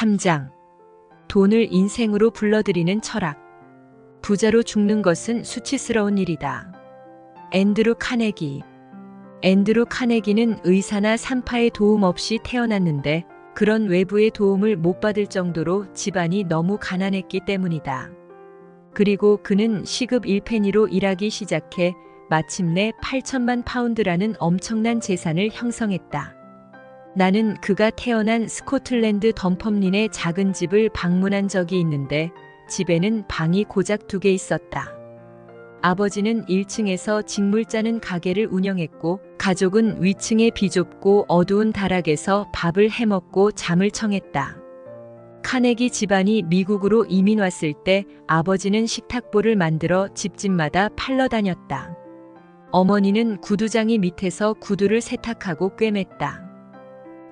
3장. 돈을 인생으로 불러들이는 철학. 부자로 죽는 것은 수치스러운 일이다. 앤드루 카네기. 앤드루 카네기는 의사나 산파의 도움 없이 태어났는데 그런 외부의 도움을 못 받을 정도로 집안이 너무 가난했기 때문이다. 그리고 그는 시급 1페니로 일하기 시작해 마침내 8천만 파운드라는 엄청난 재산을 형성했다. 나는 그가 태어난 스코틀랜드 덤퍼린의 작은 집을 방문한 적이 있는데 집에는 방이 고작 2개 있었다. 아버지는 1층에서 직물 짜는 가게를 운영했고 가족은 위층의 비좁고 어두운 다락에서 밥을 해먹고 잠을 청했다. 카네기 집안이 미국으로 이민 왔을 때 아버지는 식탁보를 만들어 집집마다 팔러 다녔다. 어머니는 구두장이 밑에서 구두를 세탁하고 꿰맸다.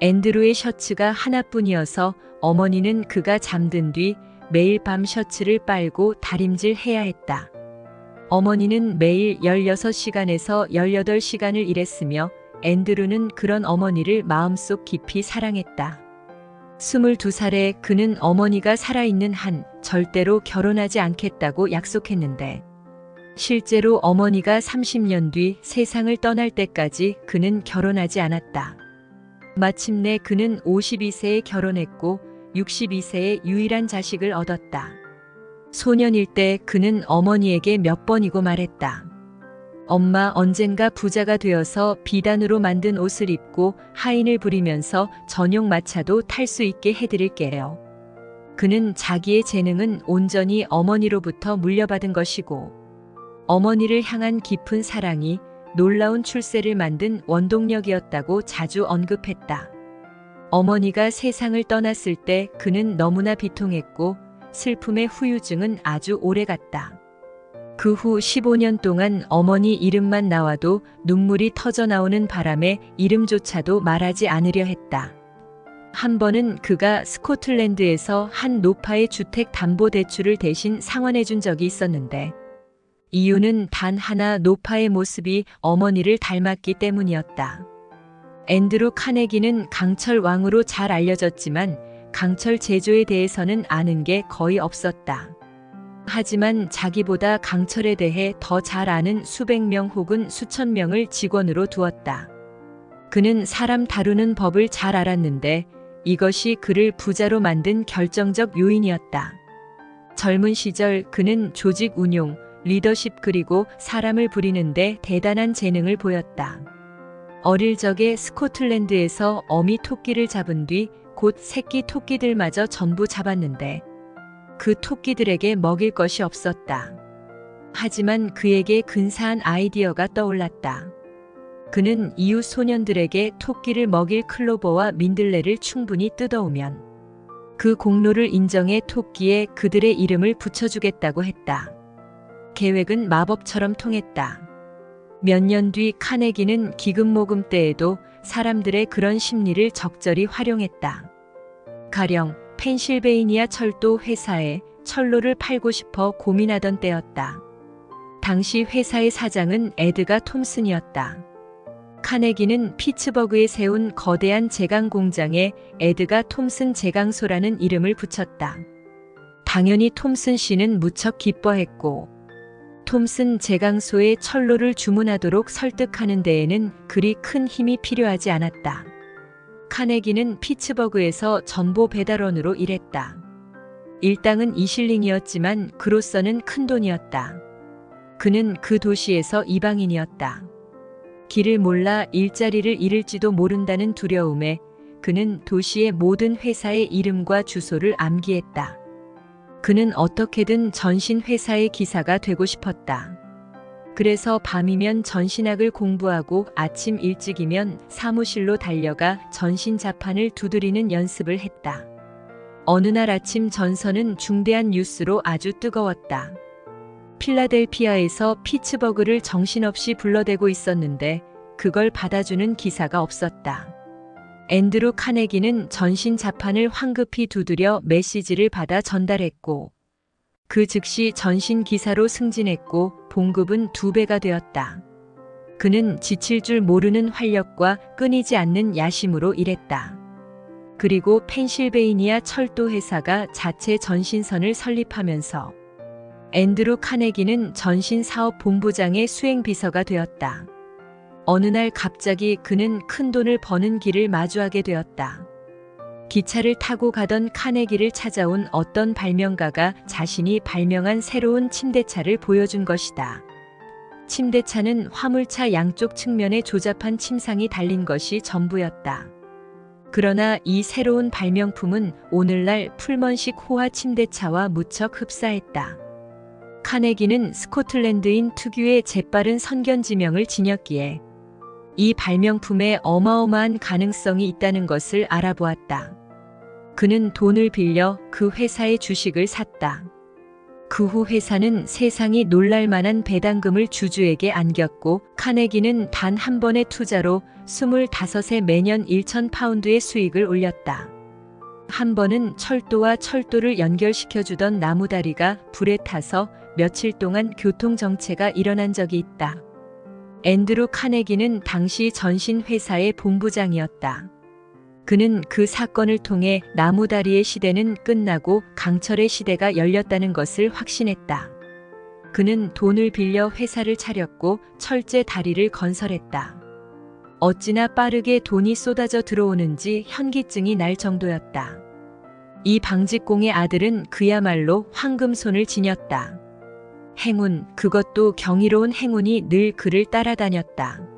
앤드루의 셔츠가 하나뿐이어서 어머니는 그가 잠든 뒤 매일 밤 셔츠를 빨고 다림질 해야 했다. 어머니는 매일 16시간에서 18시간을 일했으며 앤드루는 그런 어머니를 마음속 깊이 사랑했다. 22살에 그는 어머니가 살아있는 한 절대로 결혼하지 않겠다고 약속했는데 실제로 어머니가 30년 뒤 세상을 떠날 때까지 그는 결혼하지 않았다. 마침내 그는 52세에 결혼했고 62세에 유일한 자식을 얻었다. 소년일 때 그는 어머니에게 몇 번이고 말했다. 엄마, 언젠가 부자가 되어서 비단으로 만든 옷을 입고 하인을 부리면서 전용 마차도 탈 수 있게 해드릴게요. 그는 자기의 재능은 온전히 어머니로부터 물려받은 것이고 어머니를 향한 깊은 사랑이 놀라운 출세를 만든 원동력이었다고 자주 언급했다. 어머니가 세상을 떠났을 때 그는 너무나 비통했고 슬픔의 후유증은 아주 오래갔다. 그 후 15년 동안 어머니 이름만 나와도 눈물이 터져 나오는 바람에 이름조차도 말하지 않으려 했다. 한 번은 그가 스코틀랜드에서 한 노파의 주택담보대출을 대신 상환해 준 적이 있었는데 이유는 단 하나, 노파의 모습이 어머니를 닮았기 때문이었다. 앤드루 카네기는 강철 왕으로 잘 알려졌지만 강철 제조에 대해서는 아는 게 거의 없었다. 하지만 자기보다 강철에 대해 더 잘 아는 수백 명 혹은 수천 명을 직원으로 두었다. 그는 사람 다루는 법을 잘 알았는데 이것이 그를 부자로 만든 결정적 요인이었다. 젊은 시절 그는 조직 운용, 리더십 그리고 사람을 부리는데 대단한 재능을 보였다. 어릴 적에 스코틀랜드에서 어미 토끼를 잡은 뒤 곧 새끼 토끼들마저 전부 잡았는데 그 토끼들에게 먹일 것이 없었다. 하지만 그에게 근사한 아이디어가 떠올랐다. 그는 이웃 소년들에게 토끼를 먹일 클로버와 민들레를 충분히 뜯어오면 그 공로를 인정해 토끼에 그들의 이름을 붙여주겠다고 했다. 계획은 마법처럼 통했다. 몇 년 뒤 카네기는 기금모금 때에도 사람들의 그런 심리를 적절히 활용했다. 가령 펜실베이니아 철도 회사에 철로를 팔고 싶어 고민하던 때였다. 당시 회사의 사장은 에드가 톰슨이었다. 카네기는 피츠버그에 세운 거대한 제강 공장에 에드가 톰슨 제강소라는 이름을 붙였다. 당연히 톰슨 씨는 무척 기뻐했고 톰슨 제강소에 철로를 주문하도록 설득하는 데에는 그리 큰 힘이 필요하지 않았다. 카네기는 피츠버그에서 전보 배달원으로 일했다. 일당은 2실링이었지만 그로서는 큰 돈이었다. 그는 그 도시에서 이방인이었다. 길을 몰라 일자리를 잃을지도 모른다는 두려움에 그는 도시의 모든 회사의 이름과 주소를 암기했다. 그는 어떻게든 전신 회사의 기사가 되고 싶었다. 그래서 밤이면 전신학을 공부하고 아침 일찍이면 사무실로 달려가 전신 자판을 두드리는 연습을 했다. 어느 날 아침 전선은 중대한 뉴스로 아주 뜨거웠다. 필라델피아에서 피츠버그를 정신없이 불러대고 있었는데 그걸 받아주는 기사가 없었다. 앤드루 카네기는 전신 자판을 황급히 두드려 메시지를 받아 전달했고 그 즉시 전신 기사로 승진했고 봉급은 2배가 되었다. 그는 지칠 줄 모르는 활력과 끊이지 않는 야심으로 일했다. 그리고 펜실베이니아 철도 회사가 자체 전신선을 설립하면서 앤드루 카네기는 전신사업 본부장의 수행비서가 되었다. 어느 날 갑자기 그는 큰 돈을 버는 길을 마주하게 되었다. 기차를 타고 가던 카네기를 찾아온 어떤 발명가가 자신이 발명한 새로운 침대차를 보여준 것이다. 침대차는 화물차 양쪽 측면에 조잡한 침상이 달린 것이 전부였다. 그러나 이 새로운 발명품은 오늘날 풀먼식 호화 침대차와 무척 흡사했다. 카네기는 스코틀랜드인 특유의 재빠른 선견지명을 지녔기에 이 발명품에 어마어마한 가능성이 있다는 것을 알아보았다. 그는 돈을 빌려 그 회사의 주식을 샀다. 그 후 회사는 세상이 놀랄 만한 배당금을 주주에게 안겼고 카네기는 단 한 번의 투자로 25세 매년 1,000파운드의 수익을 올렸다. 한 번은 철도와 철도를 연결시켜주던 나무다리가 불에 타서 며칠 동안 교통정체가 일어난 적이 있다. 앤드루 카네기는 당시 전신회사의 본부장이었다. 그는 그 사건을 통해 나무다리의 시대는 끝나고 강철의 시대가 열렸다는 것을 확신했다. 그는 돈을 빌려 회사를 차렸고 철제 다리를 건설했다. 어찌나 빠르게 돈이 쏟아져 들어오는지 현기증이 날 정도였다. 이 방직공의 아들은 그야말로 황금손을 지녔다. 행운, 그것도 경이로운 행운이 늘 그를 따라다녔다.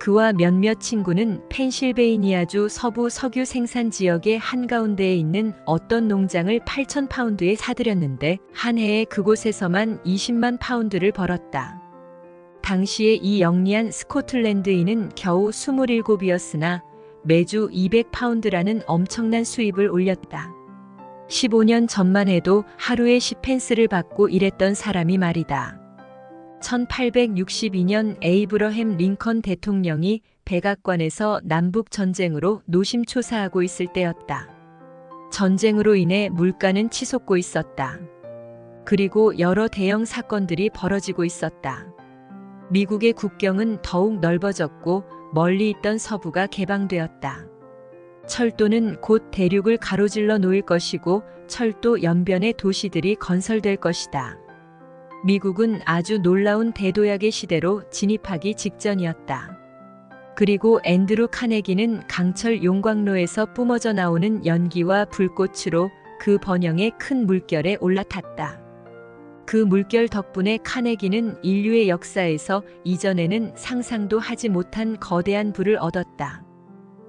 그와 몇몇 친구는 펜실베이니아주 서부 석유 생산 지역의 한가운데에 있는 어떤 농장을 8,000파운드에 사들였는데 한 해에 그곳에서만 20만 파운드를 벌었다. 당시에 이 영리한 스코틀랜드인은 겨우 27이었으나 매주 200파운드라는 엄청난 수입을 올렸다. 15년 전만 해도 하루에 10펜스를 받고 일했던 사람이 말이다. 1862년 에이브러햄 링컨 대통령이 백악관에서 남북 전쟁으로 노심초사하고 있을 때였다. 전쟁으로 인해 물가는 치솟고 있었다. 그리고 여러 대형 사건들이 벌어지고 있었다. 미국의 국경은 더욱 넓어졌고 멀리 있던 서부가 개방되었다. 철도는 곧 대륙을 가로질러 놓을 것이고 철도 연변의 도시들이 건설될 것이다. 미국은 아주 놀라운 대도약의 시대로 진입하기 직전이었다. 그리고 앤드루 카네기는 강철 용광로에서 뿜어져 나오는 연기와 불꽃으로 그 번영의 큰 물결에 올라탔다. 그 물결 덕분에 카네기는 인류의 역사에서 이전에는 상상도 하지 못한 거대한 부를 얻었다.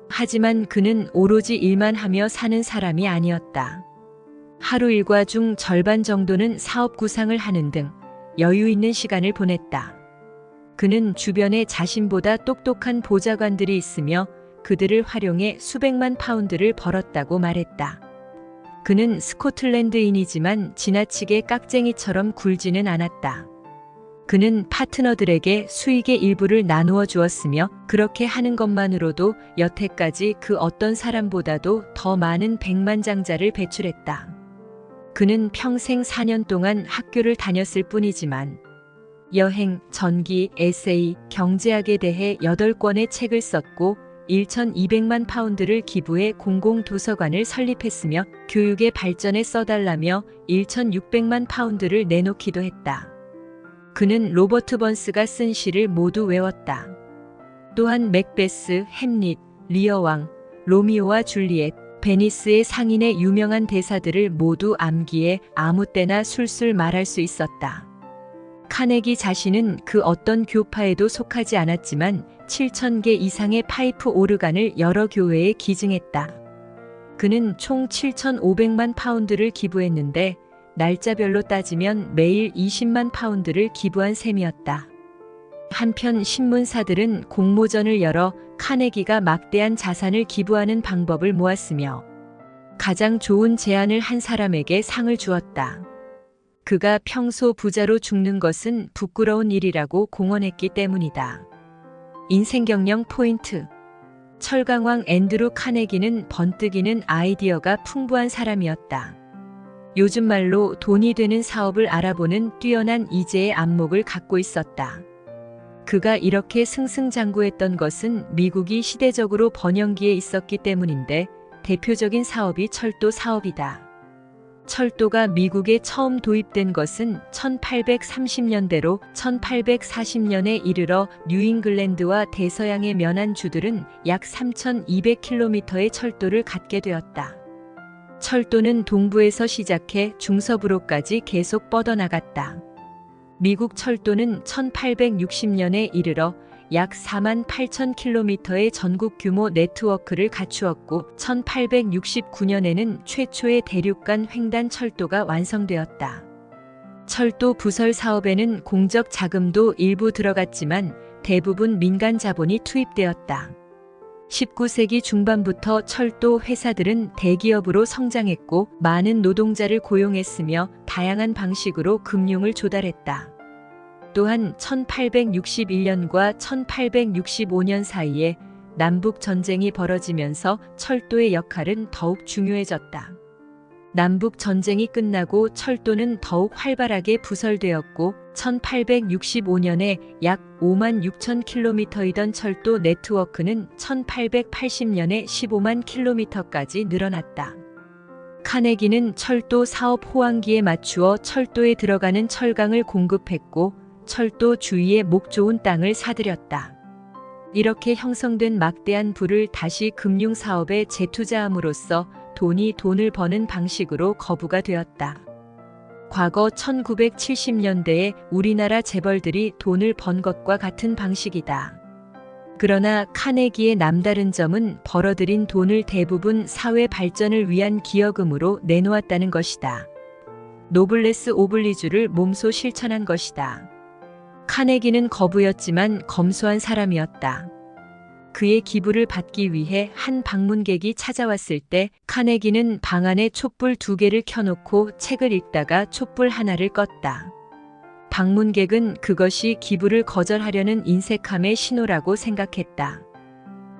하지만 그는 오로지 일만 하며 사는 사람이 아니었다. 하루 일과 중 절반 정도는 사업 구상을 하는 등 여유 있는 시간을 보냈다. 그는 주변에 자신보다 똑똑한 보좌관들이 있으며 그들을 활용해 수백만 파운드를 벌었다고 말했다. 그는 스코틀랜드인이지만 지나치게 깍쟁이처럼 굴지는 않았다. 그는 파트너들에게 수익의 일부를 나누어 주었으며 그렇게 하는 것만으로도 여태까지 그 어떤 사람보다도 더 많은 백만장자를 배출했다. 그는 평생 4년 동안 학교를 다녔을 뿐이지만 여행, 전기, 에세이, 경제학에 대해 8권의 책을 썼고 1,200만 파운드를 기부해 공공도서관을 설립했으며 교육의 발전에 써달라며 1,600만 파운드를 내놓기도 했다. 그는 로버트 번스가 쓴 시를 모두 외웠다. 또한 맥베스, 햄릿, 리어왕, 로미오와 줄리엣, 베니스의 상인의 유명한 대사들을 모두 암기해 아무 때나 술술 말할 수 있었다. 카네기 자신은 그 어떤 교파에도 속하지 않았지만 7,000개 이상의 파이프 오르간을 여러 교회에 기증했다. 그는 총 7,500만 파운드를 기부했는데 날짜별로 따지면 매일 20만 파운드를 기부한 셈이었다. 한편 신문사들은 공모전을 열어 카네기가 막대한 자산을 기부하는 방법을 모았으며 가장 좋은 제안을 한 사람에게 상을 주었다. 그가 평소 부자로 죽는 것은 부끄러운 일이라고 공언했기 때문이다. 인생경영 포인트. 철강왕 앤드루 카네기는 번뜩이는 아이디어가 풍부한 사람이었다. 요즘 말로 돈이 되는 사업을 알아보는 뛰어난 이재의 안목을 갖고 있었다. 그가 이렇게 승승장구했던 것은 미국이 시대적으로 번영기에 있었기 때문인데 대표적인 사업이 철도 사업이다. 철도가 미국에 처음 도입된 것은 1830년대로 1840년에 이르러 뉴잉글랜드와 대서양의 면한 주들은 약 3,200km의 철도를 갖게 되었다. 철도는 동부에서 시작해 중서부로까지 계속 뻗어나갔다. 미국 철도는 1860년에 이르러 약 48,000km의 전국 규모 네트워크를 갖추었고 1869년에는 최초의 대륙간 횡단 철도가 완성되었다. 철도 부설 사업에는 공적 자금도 일부 들어갔지만 대부분 민간 자본이 투입되었다. 19세기 중반부터 철도 회사들은 대기업으로 성장했고 많은 노동자를 고용했으며 다양한 방식으로 금융을 조달했다. 또한 1861년과 1865년 사이에 남북 전쟁이 벌어지면서 철도의 역할은 더욱 중요해졌다. 남북 전쟁이 끝나고 철도는 더욱 활발하게 부설되었고 1865년에 약 56,000km이던 철도 네트워크는 1880년에 150,000km까지 늘어났다. 카네기는 철도 사업 호황기에 맞추어 철도에 들어가는 철강을 공급했고 철도 주위에 목 좋은 땅을 사들였다. 이렇게 형성된 막대한 부를 다시 금융사업에 재투자함으로써 돈을 버는 방식으로 거부가 되었다. 과거 1970년대에 우리나라 재벌들이 돈을 번 것과 같은 방식이다. 그러나 카네기의 남다른 점은 벌어들인 돈을 대부분 사회 발전을 위한 기여금으로 내놓았다는 것이다. 노블레스 오블리주를 몸소 실천한 것이다. 카네기는 거부였지만 검소한 사람이었다. 그의 기부를 받기 위해 한 방문객이 찾아왔을 때 카네기는 방 안에 촛불 2개를 켜놓고 책을 읽다가 촛불 하나를 껐다. 방문객은 그것이 기부를 거절하려는 인색함의 신호라고 생각했다.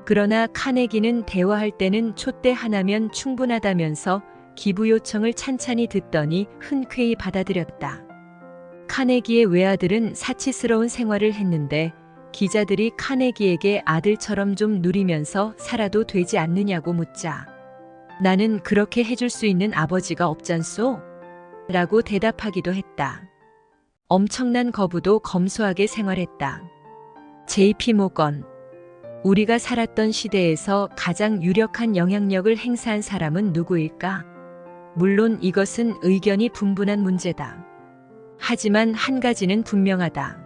그러나 카네기는 대화할 때는 촛대 하나면 충분하다면서 기부 요청을 찬찬히 듣더니 흔쾌히 받아들였다. 카네기의 외아들은 사치스러운 생활을 했는데 기자들이 카네기에게 아들처럼 좀 누리면서 살아도 되지 않느냐고 묻자 나는 그렇게 해줄 수 있는 아버지가 없잖소? 라고 대답하기도 했다. 엄청난 거부도 검소하게 생활했다. JP 모건. 우리가 살았던 시대에서 가장 유력한 영향력을 행사한 사람은 누구일까? 물론 이것은 의견이 분분한 문제다. 하지만 한 가지는 분명하다.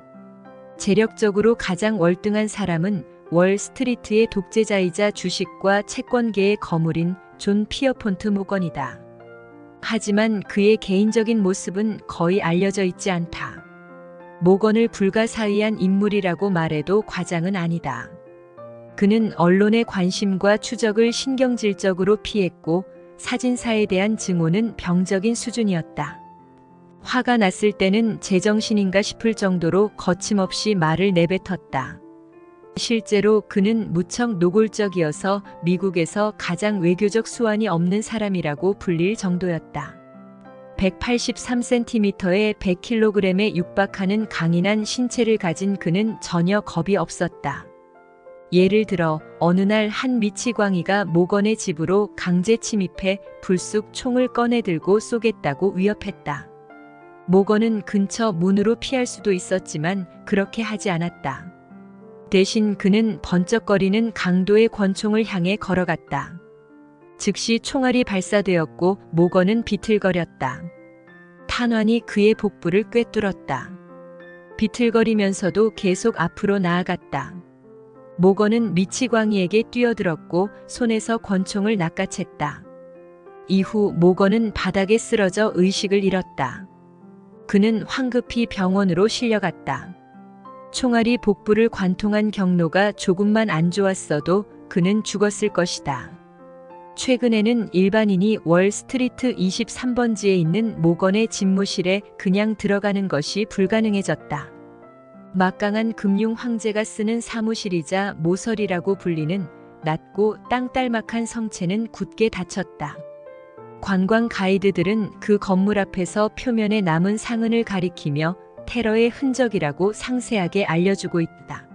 재력적으로 가장 월등한 사람은 월스트리트의 독재자이자 주식과 채권계의 거물인 존 피어폰트 모건이다. 하지만 그의 개인적인 모습은 거의 알려져 있지 않다. 모건을 불가사의한 인물이라고 말해도 과장은 아니다. 그는 언론의 관심과 추적을 신경질적으로 피했고 사진사에 대한 증오는 병적인 수준이었다. 화가 났을 때는 제정신인가 싶을 정도로 거침없이 말을 내뱉었다. 실제로 그는 무척 노골적이어서 미국에서 가장 외교적 수완이 없는 사람이라고 불릴 정도였다. 183cm에 100kg에 육박하는 강인한 신체를 가진 그는 전혀 겁이 없었다. 예를 들어 어느 날 한 미치광이가 모건의 집으로 강제 침입해 불쑥 총을 꺼내 들고 쏘겠다고 위협했다. 모건은 근처 문으로 피할 수도 있었지만 그렇게 하지 않았다. 대신 그는 번쩍거리는 강도의 권총을 향해 걸어갔다. 즉시 총알이 발사되었고 모건은 비틀거렸다. 탄환이 그의 복부를 꿰뚫었다. 비틀거리면서도 계속 앞으로 나아갔다. 모건은 미치광이에게 뛰어들었고 손에서 권총을 낚아챘다. 이후 모건은 바닥에 쓰러져 의식을 잃었다. 그는 황급히 병원으로 실려갔다. 총알이 복부를 관통한 경로가 조금만 안 좋았어도 그는 죽었을 것이다. 최근에는 일반인이 월스트리트 23번지에 있는 모건의 집무실에 그냥 들어가는 것이 불가능해졌다. 막강한 금융 황제가 쓰는 사무실이자 모서리라고 불리는 낮고 땅딸막한 성체는 굳게 닫혔다. 관광 가이드들은 그 건물 앞에서 표면에 남은 상흔을 가리키며 테러의 흔적이라고 상세하게 알려주고 있다.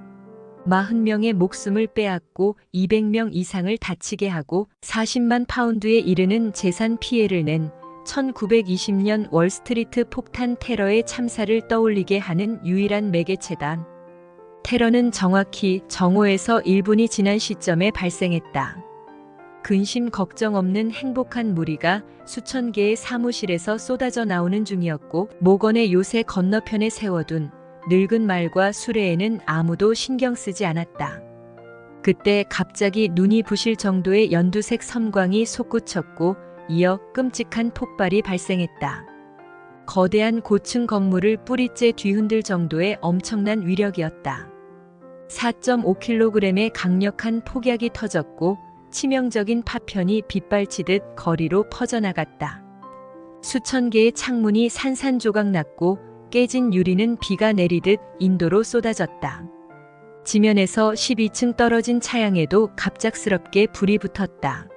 40명의 목숨을 빼앗고 200명 이상을 다치게 하고 40만 파운드에 이르는 재산 피해를 낸 1920년 월스트리트 폭탄 테러의 참사를 떠올리게 하는 유일한 매개체다. 테러는 정확히 정오에서 1분이 지난 시점에 발생했다. 근심 걱정 없는 행복한 무리가 수천 개의 사무실에서 쏟아져 나오는 중이었고 모건의 요새 건너편에 세워둔 늙은 말과 수레에는 아무도 신경 쓰지 않았다. 그때 갑자기 눈이 부실 정도의 연두색 섬광이 솟구쳤고 이어 끔찍한 폭발이 발생했다. 거대한 고층 건물을 뿌리째 뒤흔들 정도의 엄청난 위력이었다. 4.5kg의 강력한 폭약이 터졌고 치명적인 파편이 빗발치듯 거리로 퍼져나갔다. 수천 개의 창문이 산산조각 났고 깨진 유리는 비가 내리듯 인도로 쏟아졌다. 지면에서 12층 떨어진 차양에도 갑작스럽게 불이 붙었다.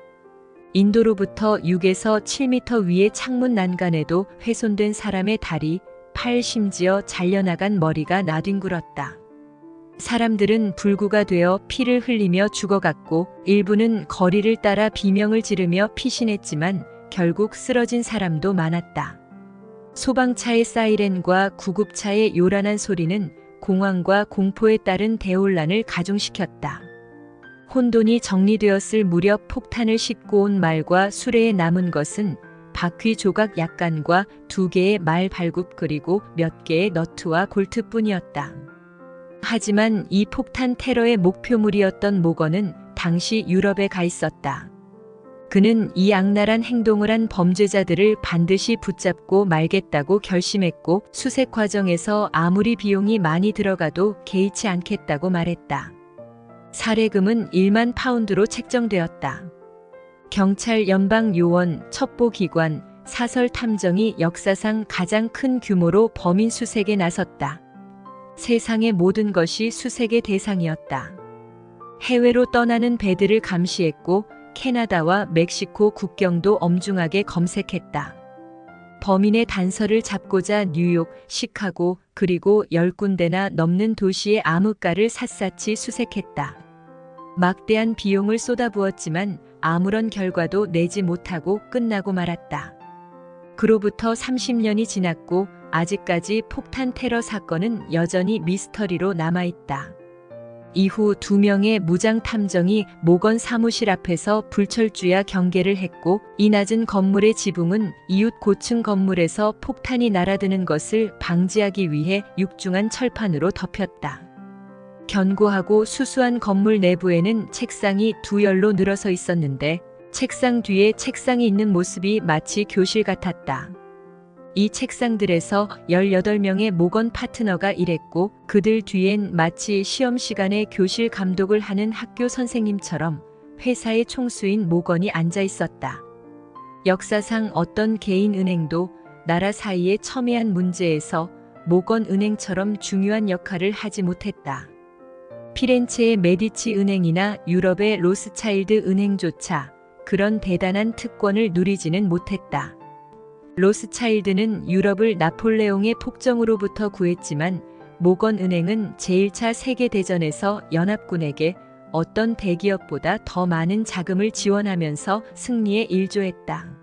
인도로부터 6에서 7m 위의 창문 난간에도 훼손된 사람의 다리, 팔 심지어 잘려나간 머리가 나뒹굴었다. 사람들은 불구가 되어 피를 흘리며 죽어갔고 일부는 거리를 따라 비명을 지르며 피신했지만 결국 쓰러진 사람도 많았다. 소방차의 사이렌과 구급차의 요란한 소리는 공황과 공포에 따른 대혼란을 가중시켰다. 혼돈이 정리되었을 무렵 폭탄을 싣고 온 말과 수레에 남은 것은 바퀴 조각 약간과 2개의 말 발굽 그리고 몇 개의 너트와 볼트뿐이었다. 하지만 이 폭탄 테러의 목표물이었던 모건은 당시 유럽에 가 있었다. 그는 이 악랄한 행동을 한 범죄자들을 반드시 붙잡고 말겠다고 결심했고 수색 과정에서 아무리 비용이 많이 들어가도 개의치 않겠다고 말했다. 살해금은 1만 파운드로 책정되었다. 경찰 연방 요원 첩보기관 사설 탐정이 역사상 가장 큰 규모로 범인 수색에 나섰다. 세상의 모든 것이 수색의 대상이었다. 해외로 떠나는 배들을 감시했고 캐나다와 멕시코 국경도 엄중하게 검색했다. 범인의 단서를 잡고자 뉴욕, 시카고 그리고 10군데나 넘는 도시의 암흑가를 샅샅이 수색했다. 막대한 비용을 쏟아부었지만 아무런 결과도 내지 못하고 끝나고 말았다. 그로부터 30년이 지났고 아직까지 폭탄 테러 사건은 여전히 미스터리로 남아있다. 이후 2명의 무장 탐정이 모건 사무실 앞에서 불철주야 경계를 했고 이 낮은 건물의 지붕은 이웃 고층 건물에서 폭탄이 날아드는 것을 방지하기 위해 육중한 철판으로 덮였다. 견고하고 수수한 건물 내부에는 책상이 2열로 늘어서 있었는데 책상 뒤에 책상이 있는 모습이 마치 교실 같았다. 이 책상들에서 18명의 모건 파트너가 일했고 그들 뒤엔 마치 시험 시간에 교실 감독을 하는 학교 선생님처럼 회사의 총수인 모건이 앉아 있었다. 역사상 어떤 개인 은행도 나라 사이의 첨예한 문제에서 모건 은행처럼 중요한 역할을 하지 못했다. 피렌체의 메디치 은행이나 유럽의 로스차일드 은행조차 그런 대단한 특권을 누리지는 못했다. 로스차일드는 유럽을 나폴레옹의 폭정으로부터 구했지만 모건 은행은 제1차 세계대전에서 연합군에게 어떤 대기업보다 더 많은 자금을 지원하면서 승리에 일조했다.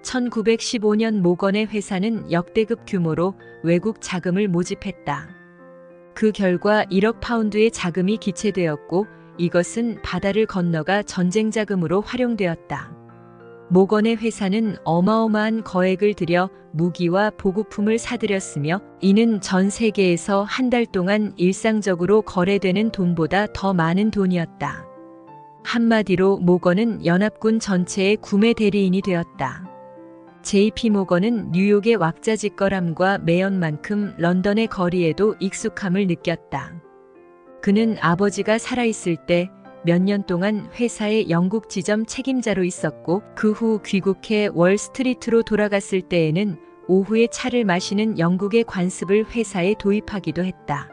1915년 모건의 회사는 역대급 규모로 외국 자금을 모집했다. 그 결과 1억 파운드의 자금이 기체되었고 이것은 바다를 건너가 전쟁 자금으로 활용되었다. 모건의 회사는 어마어마한 거액을 들여 무기와 보급품을 사들였으며 이는 전 세계에서 한 달 동안 일상적으로 거래되는 돈보다 더 많은 돈이었다. 한마디로 모건은 연합군 전체의 구매 대리인이 되었다. JP 모건은 뉴욕의 왁자지껄함과 매연만큼 런던의 거리에도 익숙함을 느꼈다. 그는 아버지가 살아있을 때 몇 년 동안 회사의 영국 지점 책임자로 있었고 그 후 귀국해 월스트리트로 돌아갔을 때에는 오후에 차를 마시는 영국의 관습을 회사에 도입하기도 했다.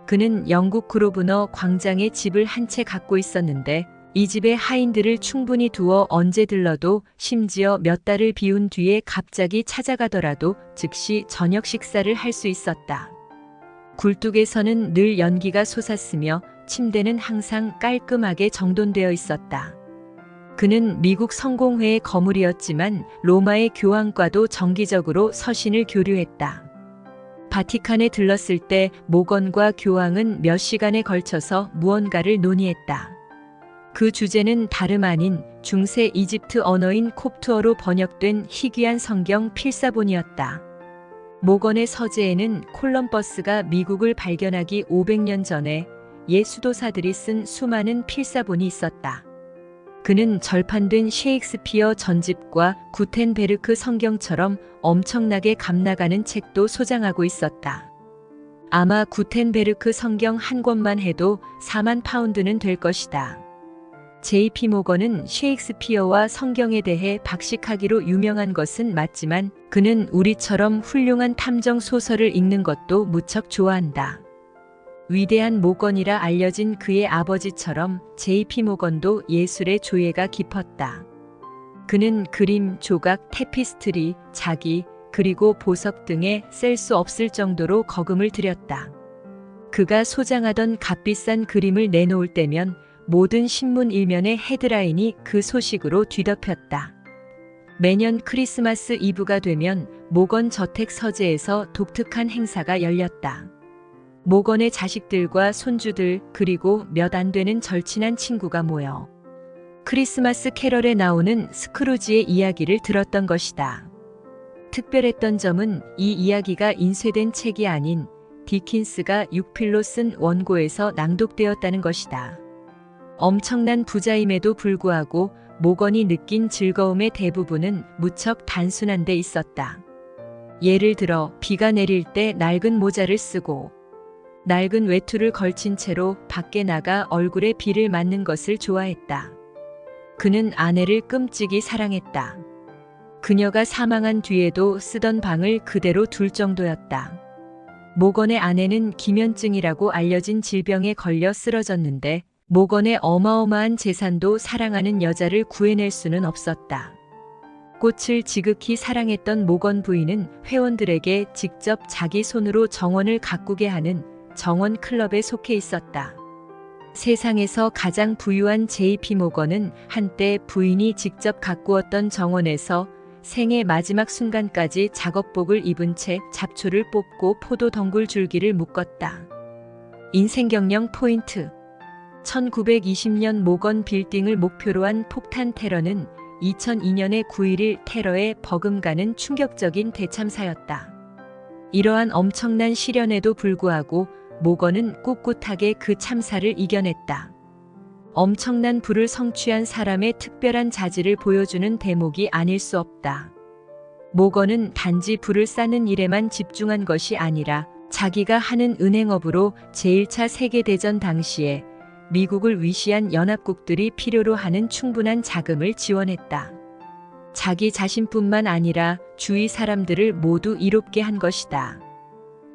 그는 영국 그로브너 광장에 집을 한 채 갖고 있었는데 이 집에 하인들을 충분히 두어 언제 들러도 심지어 몇 달을 비운 뒤에 갑자기 찾아가더라도 즉시 저녁 식사를 할 수 있었다. 굴뚝에서는 늘 연기가 솟았으며 침대는 항상 깔끔하게 정돈되어 있었다. 그는 미국 성공회의 거물이었지만 로마의 교황과도 정기적으로 서신을 교류했다. 바티칸에 들렀을 때 모건과 교황은 몇 시간에 걸쳐서 무언가를 논의했다. 그 주제는 다름 아닌 중세 이집트 언어인 콥트어로 번역된 희귀한 성경 필사본이었다. 모건의 서재에는 콜럼버스가 미국을 발견하기 500년 전에 옛 수도사들이 쓴 수많은 필사본이 있었다. 그는 절판된 셰익스피어 전집과 구텐베르크 성경처럼 엄청나게 값나가는 책도 소장하고 있었다. 아마 구텐베르크 성경 한 권만 해도 4만 파운드는 될 것이다. J.P. 모건은 셰익스피어와 성경에 대해 박식하기로 유명한 것은 맞지만 그는 우리처럼 훌륭한 탐정 소설을 읽는 것도 무척 좋아한다. 위대한 모건이라 알려진 그의 아버지처럼 J.P. 모건도 예술의 조예가 깊었다. 그는 그림, 조각, 테피스트리, 자기, 그리고 보석 등에 셀 수 없을 정도로 거금을 들였다. 그가 소장하던 값비싼 그림을 내놓을 때면 모든 신문 일면의 헤드라인이 그 소식으로 뒤덮였다. 매년 크리스마스 이브가 되면 모건 저택 서재에서 독특한 행사가 열렸다. 모건의 자식들과 손주들 그리고 몇 안 되는 절친한 친구가 모여 크리스마스 캐럴에 나오는 스크루지의 이야기를 들었던 것이다. 특별했던 점은 이 이야기가 인쇄된 책이 아닌 디킨스가 육필로 쓴 원고에서 낭독되었다는 것이다. 엄청난 부자임에도 불구하고 모건이 느낀 즐거움의 대부분은 무척 단순한 데 있었다. 예를 들어 비가 내릴 때 낡은 모자를 쓰고 낡은 외투를 걸친 채로 밖에 나가 얼굴에 비를 맞는 것을 좋아했다. 그는 아내를 끔찍이 사랑했다. 그녀가 사망한 뒤에도 쓰던 방을 그대로 둘 정도였다. 모건의 아내는 기면증이라고 알려진 질병에 걸려 쓰러졌는데 모건의 어마어마한 재산도 사랑하는 여자를 구해낼 수는 없었다. 꽃을 지극히 사랑했던 모건 부인은 회원들에게 직접 자기 손으로 정원을 가꾸게 하는 정원 클럽에 속해 있었다. 세상에서 가장 부유한 J.P. 모건은 한때 부인이 직접 가꾸었던 정원에서 생의 마지막 순간까지 작업복을 입은 채 잡초를 뽑고 포도 덩굴 줄기를 묶었다. 인생경영 포인트 1920년 모건 빌딩을 목표로 한 폭탄 테러는 2002년의 9.11 테러에 버금가는 충격적인 대참사였다. 이러한 엄청난 시련에도 불구하고 모건은 꿋꿋하게 그 참사를 이겨냈다. 엄청난 부를 성취한 사람의 특별한 자질을 보여주는 대목이 아닐 수 없다. 모건은 단지 부를 쌓는 일에만 집중한 것이 아니라 자기가 하는 은행업으로 제1차 세계대전 당시에 미국을 위시한 연합국들이 필요로 하는 충분한 자금을 지원했다. 자기 자신뿐만 아니라 주위 사람들을 모두 이롭게 한 것이다.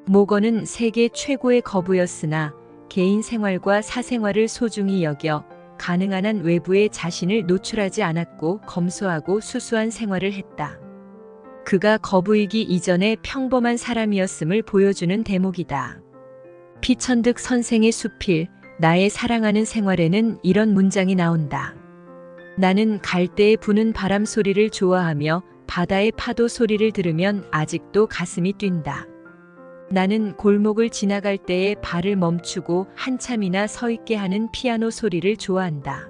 모건은 세계 최고의 거부였으나 개인 생활과 사생활을 소중히 여겨 가능한 한 외부에 자신을 노출하지 않았고 검소하고 수수한 생활을 했다. 그가 거부이기 이전에 평범한 사람이었음을 보여주는 대목이다. 피천득 선생의 수필, 나의 사랑하는 생활에는 이런 문장이 나온다. 나는 갈대에 부는 바람 소리를 좋아하며 바다의 파도 소리를 들으면 아직도 가슴이 뛴다. 나는 골목을 지나갈 때에 발을 멈추고 한참이나 서 있게 하는 피아노 소리를 좋아한다.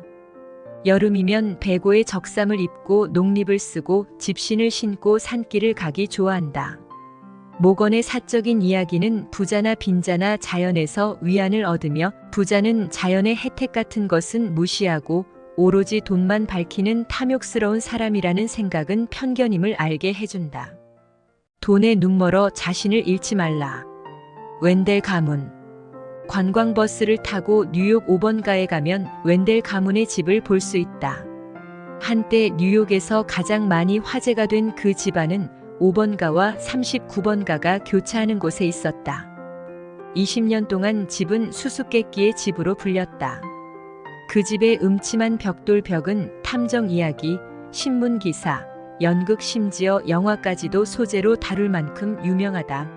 여름이면 배고에 적삼을 입고 녹립을 쓰고 집신을 신고 산길을 가기 좋아한다. 모건의 사적인 이야기는 부자나 빈자나 자연에서 위안을 얻으며 부자는 자연의 혜택 같은 것은 무시하고 오로지 돈만 밝히는 탐욕스러운 사람이라는 생각은 편견임을 알게 해준다. 돈에 눈멀어 자신을 잃지 말라. 웬델 가문. 관광버스를 타고 뉴욕 5번가에 가면 웬델 가문의 집을 볼 수 있다. 한때 뉴욕에서 가장 많이 화제가 된 그 집안은 5번가와 39번가가 교차하는 곳에 있었다. 20년 동안 집은 수수께끼의 집으로 불렸다. 그 집의 음침한 벽돌벽은 탐정 이야기, 신문 기사, 연극 심지어 영화까지도 소재로 다룰 만큼 유명하다.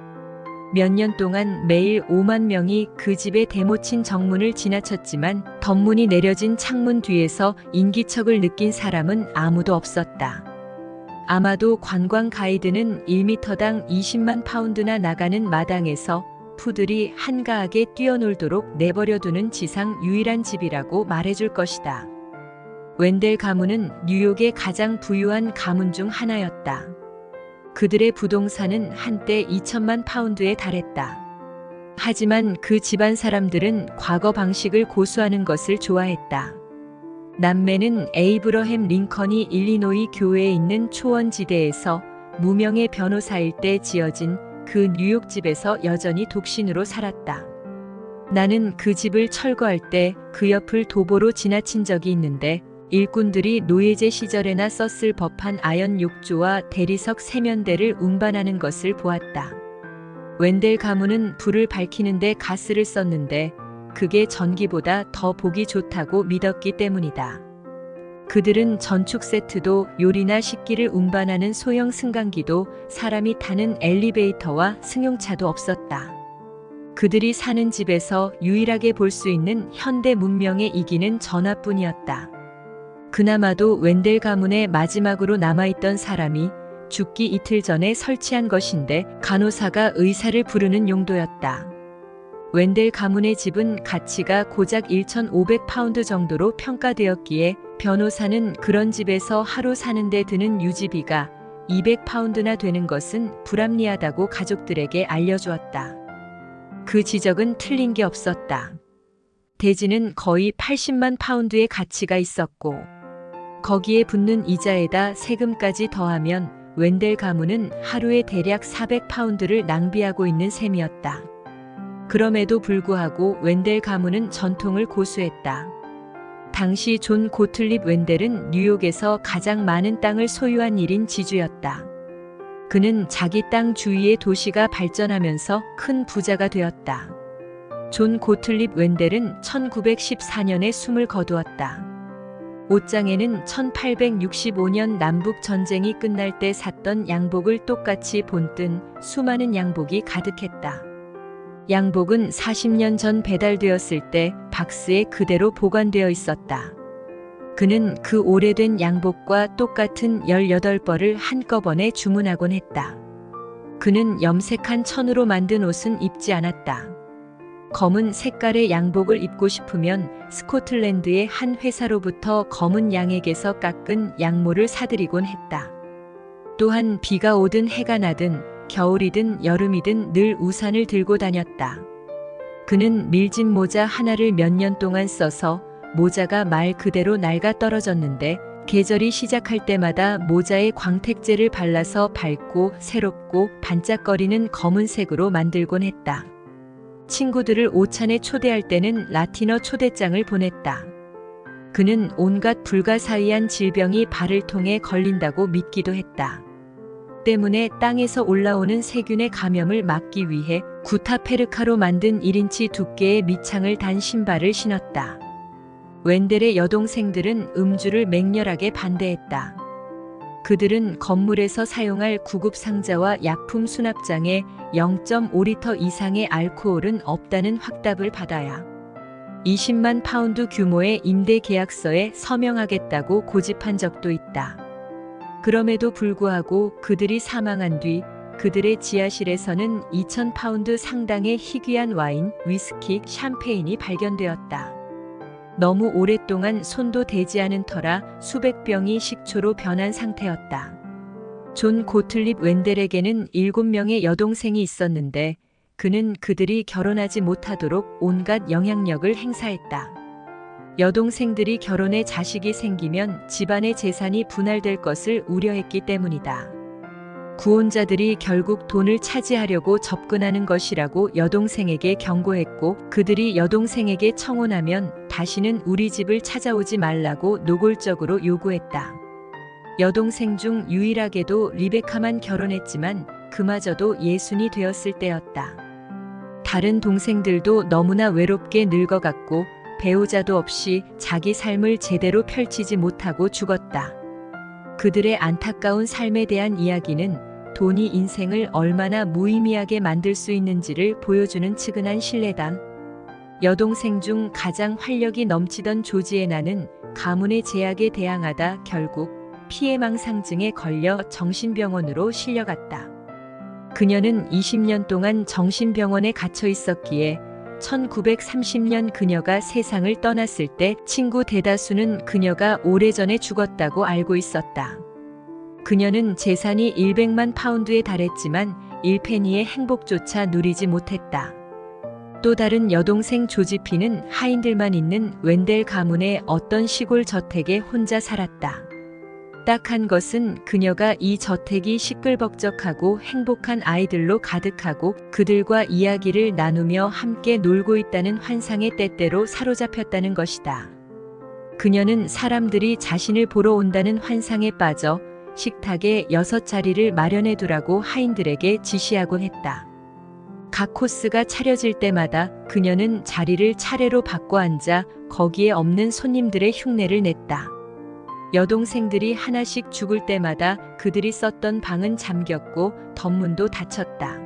몇 년 동안 매일 5만 명이 그 집의 대모친 정문을 지나쳤지만 덧문이 내려진 창문 뒤에서 인기척을 느낀 사람은 아무도 없었다. 아마도 관광 가이드는 1m당 20만 파운드나 나가는 마당에서 푸들이 한가하게 뛰어놀도록 내버려두는 지상 유일한 집이라고 말해줄 것이다. 웬델 가문은 뉴욕의 가장 부유한 가문 중 하나였다. 그들의 부동산은 한때 2천만 파운드에 달했다. 하지만 그 집안 사람들은 과거 방식을 고수하는 것을 좋아했다. 남매는 에이브러햄 링컨이 일리노이 교회에 있는 초원지대에서 무명의 변호사일 때 지어진 그 뉴욕 집에서 여전히 독신으로 살았다. 나는 그 집을 철거할 때 그 옆을 도보로 지나친 적이 있는데 일꾼들이 노예제 시절에나 썼을 법한 아연 욕조와 대리석 세면대를 운반하는 것을 보았다. 웬델 가문은 불을 밝히는데 가스를 썼는데 그게 전기보다 더 보기 좋다고 믿었기 때문이다. 그들은 전축 세트도 요리나 식기를 운반하는 소형 승강기도 사람이 타는 엘리베이터와 승용차도 없었다. 그들이 사는 집에서 유일하게 볼 수 있는 현대 문명에 이기는 전화뿐이었다. 그나마도 웬델 가문의 마지막으로 남아있던 사람이 죽기 이틀 전에 설치한 것인데 간호사가 의사를 부르는 용도였다. 웬델 가문의 집은 가치가 고작 1,500파운드 정도로 평가되었기에 변호사는 그런 집에서 하루 사는데 드는 유지비가 200파운드나 되는 것은 불합리하다고 가족들에게 알려주었다. 그 지적은 틀린 게 없었다. 대지는 거의 80만 파운드의 가치가 있었고 거기에 붙는 이자에다 세금까지 더하면 웬델 가문은 하루에 대략 400파운드를 낭비하고 있는 셈이었다. 그럼에도 불구하고 웬델 가문은 전통을 고수했다. 당시 존 고틀립 웬델은 뉴욕에서 가장 많은 땅을 소유한 1인 지주였다. 그는 자기 땅 주위의 도시가 발전하면서 큰 부자가 되었다. 존 고틀립 웬델은 1914년에 숨을 거두었다. 옷장에는 1865년 남북 전쟁이 끝날 때 샀던 양복을 똑같이 본뜬 수많은 양복이 가득했다. 양복은 40년 전 배달되었을 때 박스에 그대로 보관되어 있었다. 그는 그 오래된 양복과 똑같은 18벌을 한꺼번에 주문하곤 했다. 그는 염색한 천으로 만든 옷은 입지 않았다. 검은 색깔의 양복을 입고 싶으면 스코틀랜드의 한 회사로부터 검은 양에게서 깎은 양모를 사들이곤 했다. 또한 비가 오든 해가 나든 겨울이든 여름이든 늘 우산을 들고 다녔다. 그는 밀짚 모자 하나를 몇 년 동안 써서 모자가 말 그대로 낡아 떨어졌는데 계절이 시작할 때마다 모자에 광택제를 발라서 밝고 새롭고 반짝거리는 검은색으로 만들곤 했다. 친구들을 오찬에 초대할 때는 라틴어 초대장을 보냈다. 그는 온갖 불가사의한 질병이 발을 통해 걸린다고 믿기도 했다. 때문에 땅에서 올라오는 세균의 감염을 막기 위해 구타페르카로 만든 1인치 두께의 밑창을 단 신발을 신었다. 웬델의 여동생들은 음주를 맹렬하게 반대했다. 그들은 건물에서 사용할 구급 상자와 약품 수납장에 0.5리터 이상의 알코올은 없다는 확답을 받아야 20만 파운드 규모의 임대 계약서에 서명하겠다고 고집한 적도 있다. 그럼에도 불구하고 그들이 사망한 뒤 그들의 지하실에서는 2,000파운드 상당의 희귀한 와인, 위스키, 샴페인이 발견되었다. 너무 오랫동안 손도 대지 않은 터라 수백 병이 식초로 변한 상태였다. 존 고틀립 웬델에게는 7명의 여동생이 있었는데 그는 그들이 결혼하지 못하도록 온갖 영향력을 행사했다. 여동생들이 결혼해 자식이 생기면 집안의 재산이 분할될 것을 우려했기 때문이다. 구혼자들이 결국 돈을 차지하려고 접근하는 것이라고 여동생에게 경고했고 그들이 여동생에게 청혼하면 다시는 우리 집을 찾아오지 말라고 노골적으로 요구했다. 여동생 중 유일하게도 리베카만 결혼했지만 그마저도 60이 되었을 때였다. 다른 동생들도 너무나 외롭게 늙어갔고 배우자도 없이 자기 삶을 제대로 펼치지 못하고 죽었다. 그들의 안타까운 삶에 대한 이야기는 돈이 인생을 얼마나 무의미하게 만들 수 있는지를 보여주는 측은한 신뢰담. 여동생 중 가장 활력이 넘치던 조지애나는 가문의 제약에 대항하다 결국 피해망상증에 걸려 정신병원으로 실려갔다. 그녀는 20년 동안 정신병원에 갇혀 있었기에 1930년 그녀가 세상을 떠났을 때 친구 대다수는 그녀가 오래전에 죽었다고 알고 있었다. 그녀는 재산이 100만 파운드에 달했지만 1페니의 행복조차 누리지 못했다. 또 다른 여동생 조지피는 하인들만 있는 웬델 가문의 어떤 시골 저택에 혼자 살았다. 딱한 것은 그녀가 이 저택이 시끌벅적하고 행복한 아이들로 가득하고 그들과 이야기를 나누며 함께 놀고 있다는 환상에 때때로 사로잡혔다는 것이다. 그녀는 사람들이 자신을 보러 온다는 환상에 빠져 식탁에 6자리를 마련해 두라고 하인들에게 지시하곤 했다. 각 코스가 차려질 때마다 그녀는 자리를 차례로 바꿔 앉아 거기에 없는 손님들의 흉내를 냈다. 여동생들이 하나씩 죽을 때마다 그들이 썼던 방은 잠겼고 덧문도 닫혔다.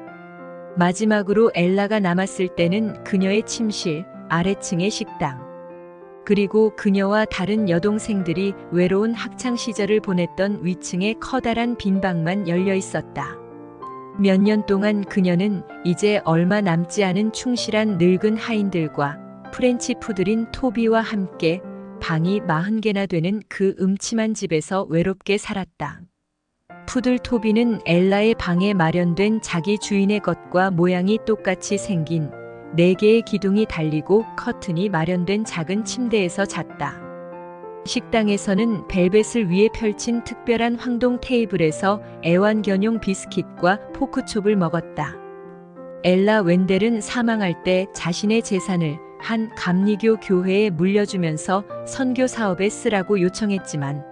마지막으로 엘라가 남았을 때는 그녀의 침실, 아래층의 식당, 그리고 그녀와 다른 여동생들이 외로운 학창 시절을 보냈던 위층의 커다란 빈 방만 열려 있었다. 몇 년 동안 그녀는 이제 얼마 남지 않은 충실한 늙은 하인들과 프렌치 푸들인 토비와 함께 방이 40개나 되는 그 음침한 집에서 외롭게 살았다. 푸들 토비는 엘라의 방에 마련된 자기 주인의 것과 모양이 똑같이 생긴 4개의 기둥이 달리고 커튼이 마련된 작은 침대에서 잤다. 식당에서는 벨벳을 위에 펼친 특별한 황동 테이블에서 애완견용 비스킷과 포크숍을 먹었다. 엘라 웬델은 사망할 때 자신의 재산을 한 감리교 교회에 물려주면서 선교 사업에 쓰라고 요청했지만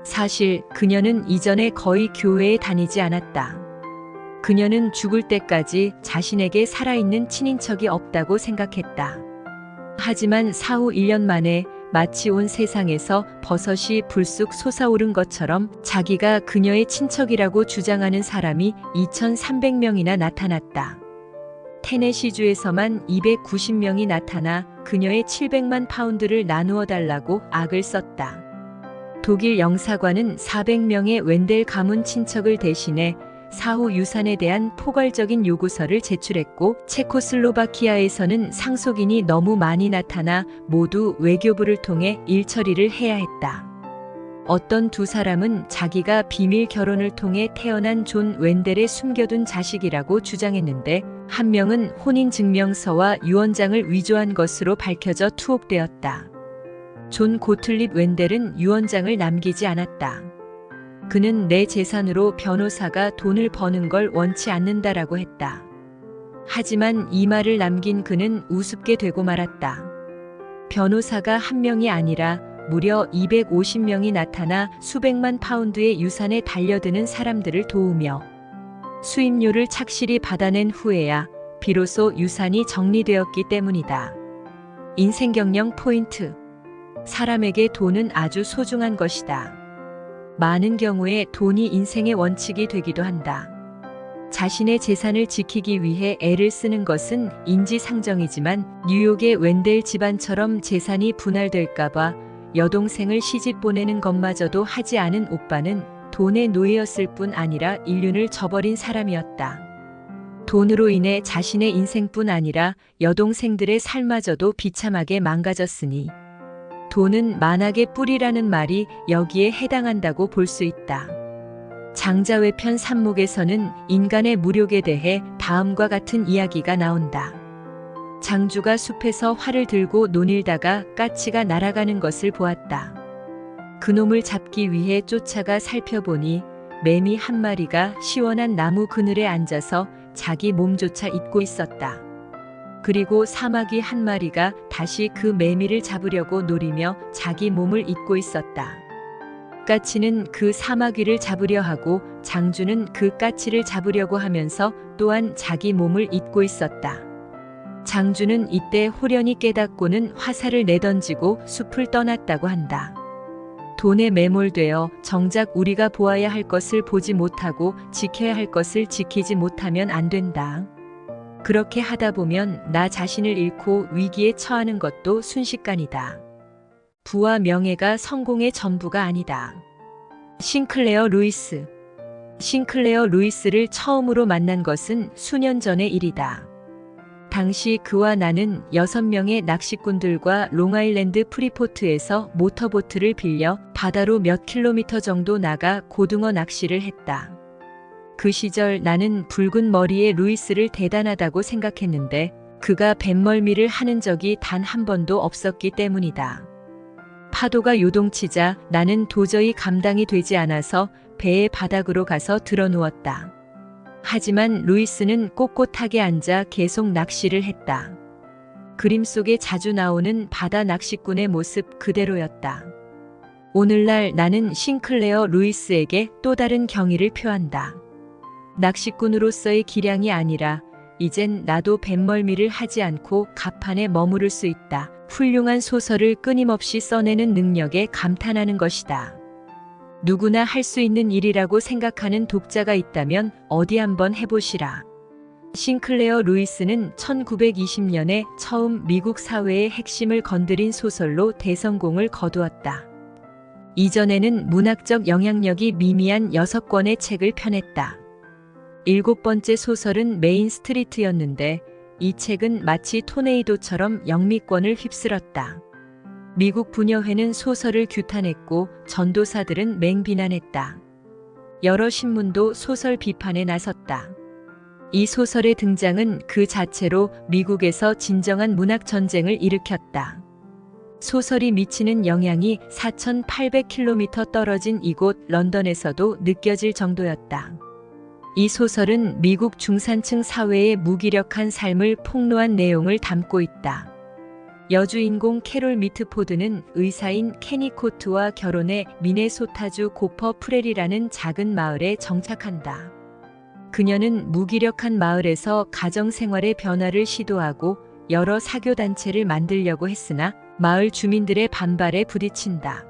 사실 그녀는 이전에 거의 교회에 다니지 않았다. 그녀는 죽을 때까지 자신에게 살아있는 친인척이 없다고 생각했다. 하지만 사후 1년 만에 마치 온 세상에서 버섯이 불쑥 솟아오른 것처럼 자기가 그녀의 친척이라고 주장하는 사람이 2,300명이나 나타났다. 테네시주에서만 290명이 나타나 그녀의 700만 파운드를 나누어 달라고 악을 썼다. 독일 영사관은 400명의 웬델 가문 친척을 대신해 사후 유산에 대한 포괄적인 요구서를 제출했고 체코슬로바키아에서는 상속인이 너무 많이 나타나 모두 외교부를 통해 일처리를 해야 했다. 어떤 두 사람은 자기가 비밀 결혼을 통해 태어난 존 웬델의 숨겨둔 자식이라고 주장했는데 한 명은 혼인증명서와 유언장을 위조한 것으로 밝혀져 투옥되었다. 존 고틀립 웬델은 유언장을 남기지 않았다. 그는 내 재산으로 변호사가 돈을 버는 걸 원치 않는다라고 했다. 하지만 이 말을 남긴 그는 우습게 되고 말았다. 변호사가 한 명이 아니라 무려 250명이 나타나 수백만 파운드의 유산에 달려드는 사람들을 도우며 수임료를 착실히 받아낸 후에야 비로소 유산이 정리되었기 때문이다. 인생경영 포인트. 사람에게 돈은 아주 소중한 것이다. 많은 경우에 돈이 인생의 원칙이 되기도 한다. 자신의 재산을 지키기 위해 애를 쓰는 것은 인지상정이지만 뉴욕의 웬델 집안처럼 재산이 분할될까봐 여동생을 시집 보내는 것마저도 하지 않은 오빠는 돈의 노예였을 뿐 아니라 인륜을 저버린 사람이었다. 돈으로 인해 자신의 인생뿐 아니라 여동생들의 삶마저도 비참하게 망가졌으니 돈은 만악의 뿌리라는 말이 여기에 해당한다고 볼 수 있다. 장자외편 3목에서는 인간의 무력에 대해 다음과 같은 이야기가 나온다. 장주가 숲에서 활을 들고 논일다가 까치가 날아가는 것을 보았다. 그놈을 잡기 위해 쫓아가 살펴보니 매미 한 마리가 시원한 나무 그늘에 앉아서 자기 몸조차 잊고 있었다. 그리고 사마귀 한 마리가 다시 그 매미를 잡으려고 노리며 자기 몸을 잊고 있었다. 까치는 그 사마귀를 잡으려 하고 장주는 그 까치를 잡으려고 하면서 또한 자기 몸을 잊고 있었다. 장주는 이때 호련히 깨닫고는 화살을 내던지고 숲을 떠났다고 한다. 돈에 매몰되어 정작 우리가 보아야 할 것을 보지 못하고 지켜야 할 것을 지키지 못하면 안 된다. 그렇게 하다 보면 나 자신을 잃고 위기에 처하는 것도 순식간이다. 부와 명예가 성공의 전부가 아니다. 싱클레어 루이스. 싱클레어 루이스를 처음으로 만난 것은 수년 전의 일이다. 당시 그와 나는 6명의 낚시꾼들과 롱아일랜드 프리포트에서 모터보트를 빌려 바다로 몇 킬로미터 정도 나가 고등어 낚시를 했다. 그 시절 나는 붉은 머리의 루이스를 대단하다고 생각했는데 그가 뱃멀미를 하는 적이 단 한 번도 없었기 때문이다. 파도가 요동치자 나는 도저히 감당이 되지 않아서 배의 바닥으로 가서 드러누웠다. 하지만 루이스는 꼿꼿하게 앉아 계속 낚시를 했다. 그림 속에 자주 나오는 바다 낚시꾼의 모습 그대로였다. 오늘날 나는 싱클레어 루이스에게 또 다른 경의를 표한다. 낚시꾼으로서의 기량이 아니라 이젠 나도 뱃멀미를 하지 않고 갑판에 머무를 수 있다. 훌륭한 소설을 끊임없이 써내는 능력에 감탄하는 것이다. 누구나 할 수 있는 일이라고 생각하는 독자가 있다면 어디 한번 해보시라. 싱클레어 루이스는 1920년에 처음 미국 사회의 핵심을 건드린 소설로 대성공을 거두었다. 이전에는 문학적 영향력이 미미한 6권의 책을 펴냈다. 7번째 소설은 메인 스트리트였는데 이 책은 마치 토네이도처럼 영미권을 휩쓸었다. 미국 부녀회는 소설을 규탄했고 전도사들은 맹비난했다. 여러 신문도 소설 비판에 나섰다. 이 소설의 등장은 그 자체로 미국에서 진정한 문학 전쟁을 일으켰다. 소설이 미치는 영향이 4,800km 떨어진 이곳 런던에서도 느껴질 정도였다. 이 소설은 미국 중산층 사회의 무기력한 삶을 폭로한 내용을 담고 있다. 여주인공 캐롤 미트포드는 의사인 케니 코트와 결혼해 미네소타주 고퍼 프레리라는 작은 마을에 정착한다. 그녀는 무기력한 마을에서 가정생활의 변화를 시도하고 여러 사교단체를 만들려고 했으나 마을 주민들의 반발에 부딪힌다.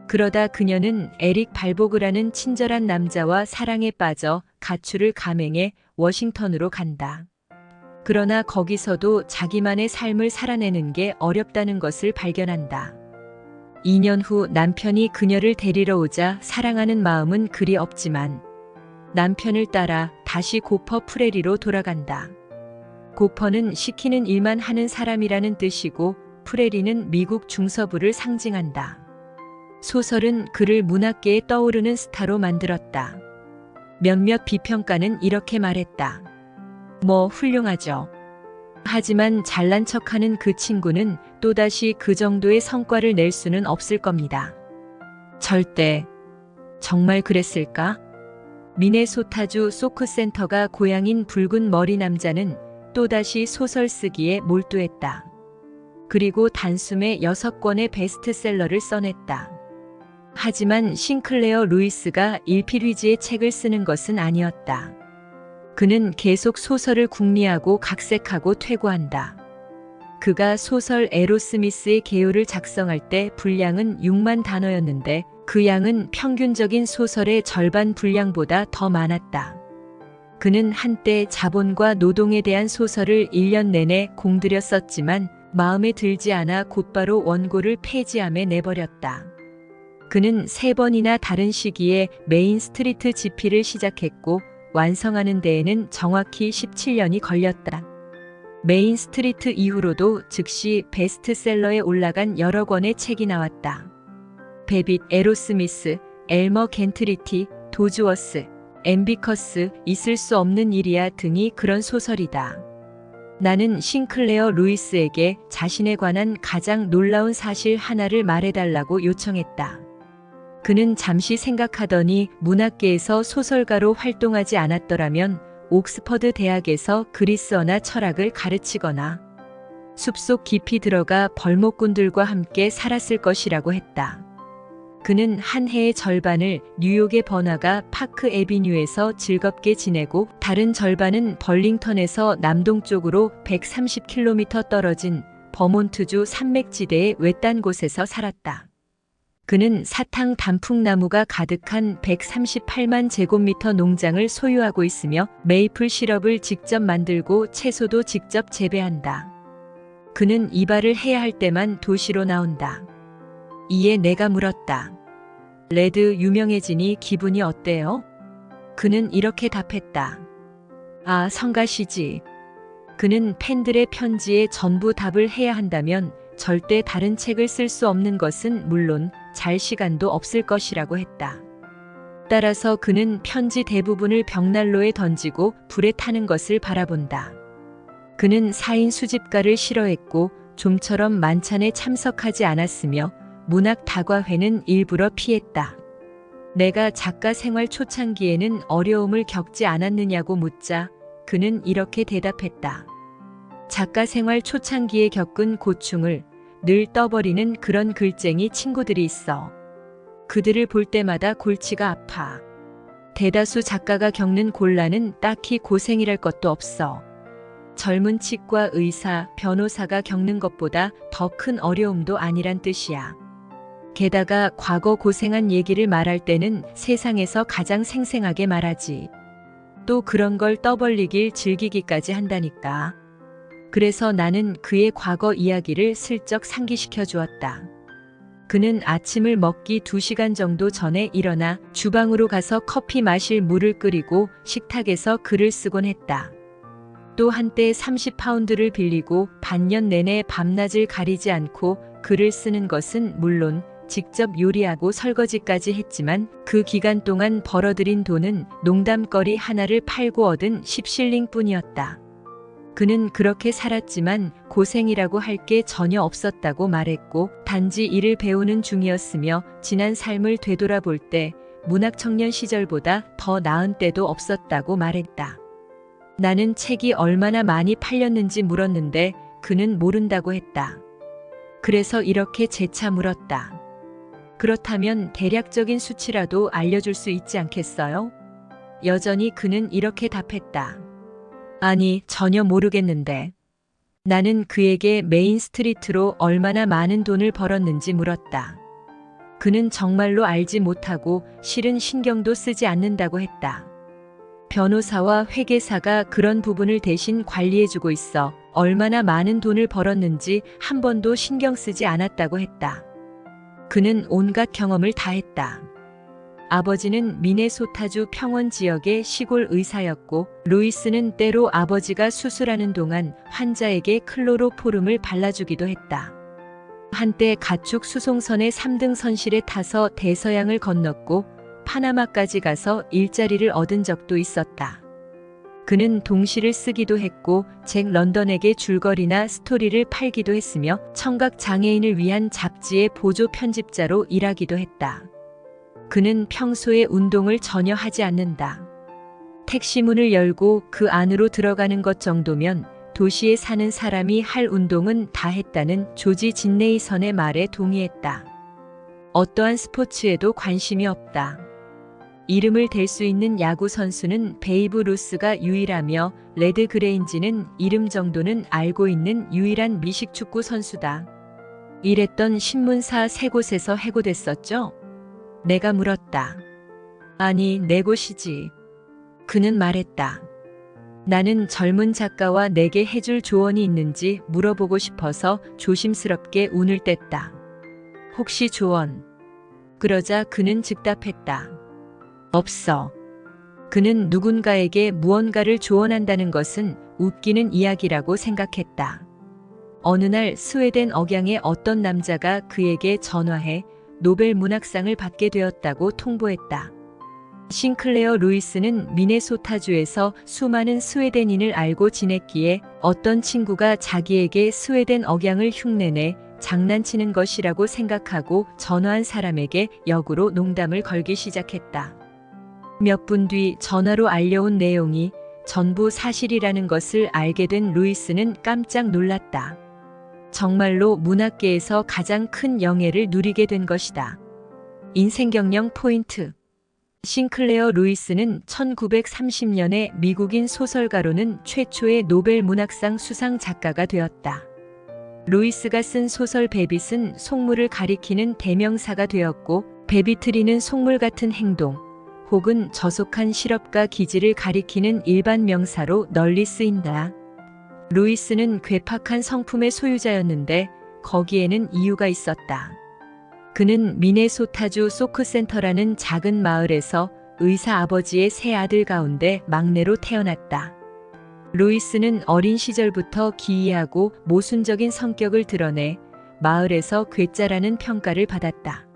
그러다 그녀는 에릭 발보그라는 친절한 남자와 사랑에 빠져 가출을 감행해 워싱턴으로 간다. 그러나 거기서도 자기만의 삶을 살아내는 게 어렵다는 것을 발견한다. 2년 후 남편이 그녀를 데리러 오자 사랑하는 마음은 그리 없지만 남편을 따라 다시 고퍼 프레리로 돌아간다. 고퍼는 시키는 일만 하는 사람이라는 뜻이고 프레리는 미국 중서부를 상징한다. 소설은 그를 문학계에 떠오르는 스타로 만들었다. 몇몇 비평가는 이렇게 말했다. 뭐 훌륭하죠. 하지만 잘난 척하는 그 친구는 또다시 그 정도의 성과를 낼 수는 없을 겁니다. 절대. 정말 그랬을까? 미네소타주 소크센터가 고향인 붉은 머리 남자는 또다시 소설 쓰기에 몰두했다. 그리고 단숨에 6권의 베스트셀러를 써냈다. 하지만 싱클레어 루이스가 일필휘지의 책을 쓰는 것은 아니었다. 그는 계속 소설을 궁리하고 각색하고 퇴고한다. 그가 소설 에로스미스의 개요를 작성할 때 분량은 6만 단어였는데 그 양은 평균적인 소설의 절반 분량보다 더 많았다. 그는 한때 자본과 노동에 대한 소설을 1년 내내 공들여 썼지만 마음에 들지 않아 곧바로 원고를 폐지함에 내버렸다. 그는 3번이나 다른 시기에 메인 스트리트 집필을 시작했고 완성하는 데에는 정확히 17년이 걸렸다. 메인 스트리트 이후로도 즉시 베스트셀러에 올라간 여러 권의 책이 나왔다. 베빗, 에로스미스, 엘머 겐트리티, 도즈워스, 앰비커스, 있을 수 없는 일이야 등이 그런 소설이다. 나는 싱클레어 루이스에게 자신에 관한 가장 놀라운 사실 하나를 말해달라고 요청했다. 그는 잠시 생각하더니 문학계에서 소설가로 활동하지 않았더라면 옥스퍼드 대학에서 그리스어나 철학을 가르치거나 숲속 깊이 들어가 벌목꾼들과 함께 살았을 것이라고 했다. 그는 한 해의 절반을 뉴욕의 번화가 파크 애비뉴에서 즐겁게 지내고 다른 절반은 벌링턴에서 남동쪽으로 130km 떨어진 버몬트주 산맥지대의 외딴 곳에서 살았다. 그는 사탕 단풍나무가 가득한 138만 제곱미터 농장을 소유하고 있으며 메이플 시럽을 직접 만들고 채소도 직접 재배한다. 그는 이발을 해야 할 때만 도시로 나온다. 이에 내가 물었다. 레드 유명해지니 기분이 어때요? 그는 이렇게 답했다. 아, 성가시지. 그는 팬들의 편지에 전부 답을 해야 한다면 절대 다른 책을 쓸 수 없는 것은 물론 잘 시간도 없을 것이라고 했다. 따라서 그는 편지 대부분을 벽난로에 던지고 불에 타는 것을 바라본다. 그는 4인 수집가를 싫어했고 좀처럼 만찬에 참석하지 않았으며 문학 다과회는 일부러 피했다. 내가 작가 생활 초창기에는 어려움을 겪지 않았느냐고 묻자 그는 이렇게 대답했다. 작가 생활 초창기에 겪은 고충을 늘 떠버리는 그런 글쟁이 친구들이 있어. 그들을 볼 때마다 골치가 아파. 대다수 작가가 겪는 곤란은 딱히 고생이랄 것도 없어. 젊은 치과 의사, 변호사가 겪는 것보다 더 큰 어려움도 아니란 뜻이야. 게다가 과거 고생한 얘기를 말할 때는 세상에서 가장 생생하게 말하지. 또 그런 걸 떠벌리길 즐기기까지 한다니까. 그래서 나는 그의 과거 이야기를 슬쩍 상기시켜 주었다. 그는 아침을 먹기 2시간 정도 전에 일어나 주방으로 가서 커피 마실 물을 끓이고 식탁에서 글을 쓰곤 했다. 또 한때 30파운드를 빌리고 반년 내내 밤낮을 가리지 않고 글을 쓰는 것은 물론 직접 요리하고 설거지까지 했지만 그 기간 동안 벌어들인 돈은 농담거리 하나를 팔고 얻은 10실링 뿐이었다. 그는 그렇게 살았지만 고생이라고 할 게 전혀 없었다고 말했고 단지 일을 배우는 중이었으며 지난 삶을 되돌아볼 때 문학청년 시절보다 더 나은 때도 없었다고 말했다. 나는 책이 얼마나 많이 팔렸는지 물었는데 그는 모른다고 했다. 그래서 이렇게 재차 물었다. 그렇다면 대략적인 수치라도 알려줄 수 있지 않겠어요? 여전히 그는 이렇게 답했다. 아니, 전혀 모르겠는데. 나는 그에게 메인 스트리트로 얼마나 많은 돈을 벌었는지 물었다. 그는 정말로 알지 못하고 실은 신경도 쓰지 않는다고 했다. 변호사와 회계사가 그런 부분을 대신 관리해주고 있어 얼마나 많은 돈을 벌었는지 한 번도 신경 쓰지 않았다고 했다. 그는 온갖 경험을 다 했다. 아버지는 미네소타주 평원 지역의 시골 의사였고 루이스는 때로 아버지가 수술하는 동안 환자에게 클로로포름을 발라주기도 했다. 한때 가축 수송선의 3등 선실에 타서 대서양을 건넜고 파나마까지 가서 일자리를 얻은 적도 있었다. 그는 동시를 쓰기도 했고 잭 런던에게 줄거리나 스토리를 팔기도 했으며 청각 장애인을 위한 잡지의 보조 편집자로 일하기도 했다. 그는 평소에 운동을 전혀 하지 않는다. 택시 문을 열고 그 안으로 들어가는 것 정도면 도시에 사는 사람이 할 운동은 다 했다는 조지 진네이선의 말에 동의했다. 어떠한 스포츠에도 관심이 없다. 이름을 댈 수 있는 야구 선수는 베이브 루스가 유일하며 레드 그레인지는 이름 정도는 알고 있는 유일한 미식 축구 선수다. 일했던 신문사 3곳에서 해고됐었죠? 내가 물었다. 아니, 4곳이지. 그는 말했다. 나는 젊은 작가와 내게 해줄 조언이 있는지 물어보고 싶어서 조심스럽게 운을 뗐다. 혹시 조언? 그러자 그는 즉답했다. 없어. 그는 누군가에게 무언가를 조언한다는 것은 웃기는 이야기라고 생각했다. 어느 날 스웨덴 억양의 어떤 남자가 그에게 전화해 노벨 문학상을 받게 되었다고 통보했다. 싱클레어 루이스는 미네소타주에서 수많은 스웨덴인을 알고 지냈기에 어떤 친구가 자기에게 스웨덴 억양을 흉내내 장난치는 것이라고 생각하고 전화한 사람에게 역으로 농담을 걸기 시작했다. 몇 분 뒤 전화로 알려온 내용이 전부 사실이라는 것을 알게 된 루이스는 깜짝 놀랐다. 정말로 문학계에서 가장 큰 영예를 누리게 된 것이다. 인생경영 포인트. 싱클레어 루이스는 1930년에 미국인 소설가로는 최초의 노벨 문학상 수상 작가가 되었다. 루이스가 쓴 소설 베빗은 속물을 가리키는 대명사가 되었고, 베비트리는 속물 같은 행동 혹은 저속한 실업과 기질을 가리키는 일반 명사로 널리 쓰인다. 루이스는 괴팍한 성품의 소유자였는데 거기에는 이유가 있었다. 그는 미네소타주 소크센터라는 작은 마을에서 의사 아버지의 세 아들 가운데 막내로 태어났다. 루이스는 어린 시절부터 기이하고 모순적인 성격을 드러내 마을에서 괴짜라는 평가를 받았다.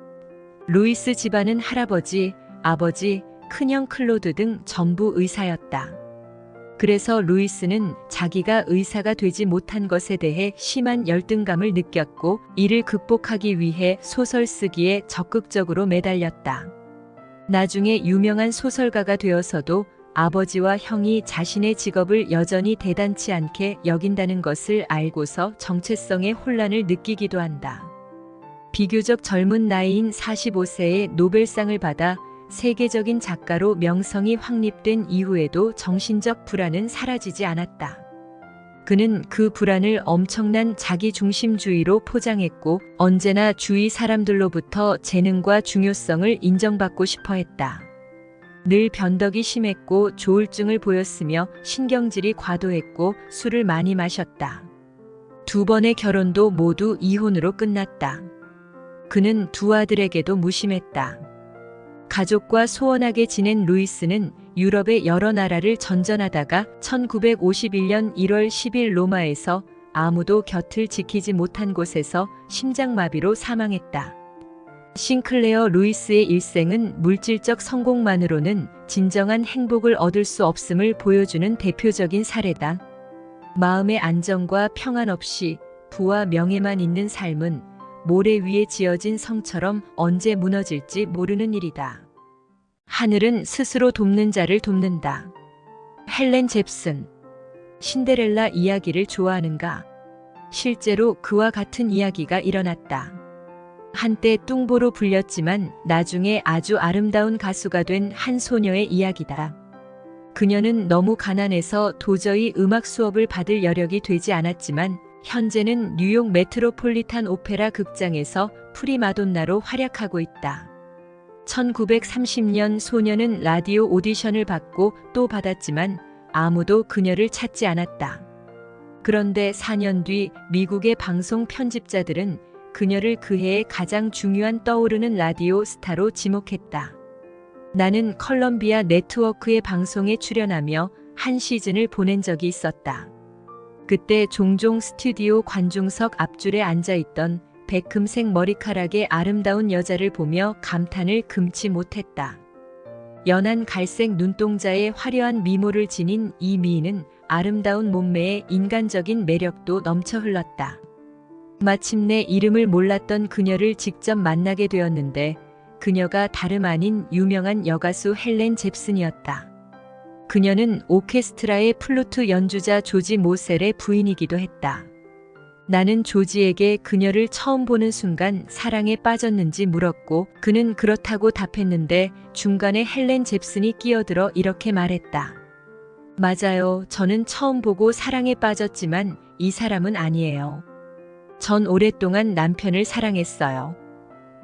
루이스 집안은 할아버지, 아버지, 큰형 클로드 등 전부 의사였다. 그래서 루이스는 자기가 의사가 되지 못한 것에 대해 심한 열등감을 느꼈고 이를 극복하기 위해 소설 쓰기에 적극적으로 매달렸다. 나중에 유명한 소설가가 되어서도 아버지와 형이 자신의 직업을 여전히 대단치 않게 여긴다는 것을 알고서 정체성의 혼란을 느끼기도 한다. 비교적 젊은 나이인 45세에 노벨상을 받아 세계적인 작가로 명성이 확립된 이후에도 정신적 불안은 사라지지 않았다. 그는 그 불안을 엄청난 자기중심주의로 포장했고 언제나 주위 사람들로부터 재능과 중요성을 인정받고 싶어 했다. 늘 변덕이 심했고 조울증을 보였으며 신경질이 과도했고 술을 많이 마셨다. 2번의 결혼도 모두 이혼으로 끝났다. 그는 2 아들에게도 무심했다. 가족과 소원하게 지낸 루이스는 유럽의 여러 나라를 전전하다가 1951년 1월 10일 로마에서 아무도 곁을 지키지 못한 곳에서 심장마비로 사망했다. 싱클레어 루이스의 일생은 물질적 성공만으로는 진정한 행복을 얻을 수 없음을 보여주는 대표적인 사례다. 마음의 안정과 평안 없이 부와 명예만 있는 삶은 모래 위에 지어진 성처럼 언제 무너질지 모르는 일이다. 하늘은 스스로 돕는 자를 돕는다. 헬렌 잽슨. 신데렐라 이야기를 좋아하는가? 실제로 그와 같은 이야기가 일어났다. 한때 뚱보로 불렸지만 나중에 아주 아름다운 가수가 된 한 소녀의 이야기다. 그녀는 너무 가난해서 도저히 음악 수업을 받을 여력이 되지 않았지만 현재는 뉴욕 메트로폴리탄 오페라 극장에서 프리마돈나로 활약하고 있다. 1930년 소녀는 라디오 오디션을 받고 또 받았지만 아무도 그녀를 찾지 않았다. 그런데 4년 뒤 미국의 방송 편집자들은 그녀를 그 해의 가장 중요한 떠오르는 라디오 스타로 지목했다. 나는 컬럼비아 네트워크의 방송에 출연하며 한 시즌을 보낸 적이 있었다. 그때 종종 스튜디오 관중석 앞줄에 앉아있던 백금색 머리카락의 아름다운 여자를 보며 감탄을 금치 못했다. 연한 갈색 눈동자에 화려한 미모를 지닌 이 미인은 아름다운 몸매에 인간적인 매력도 넘쳐 흘렀다. 마침내 이름을 몰랐던 그녀를 직접 만나게 되었는데 그녀가 다름 아닌 유명한 여가수 헬렌 잽슨이었다. 그녀는 오케스트라의 플루트 연주자 조지 모셀의 부인이기도 했다. 나는 조지에게 그녀를 처음 보는 순간 사랑에 빠졌는지 물었고 그는 그렇다고 답했는데 중간에 헬렌 잽슨이 끼어들어 이렇게 말했다. 맞아요. 저는 처음 보고 사랑에 빠졌지만 이 사람은 아니에요. 전 오랫동안 남편을 사랑했어요.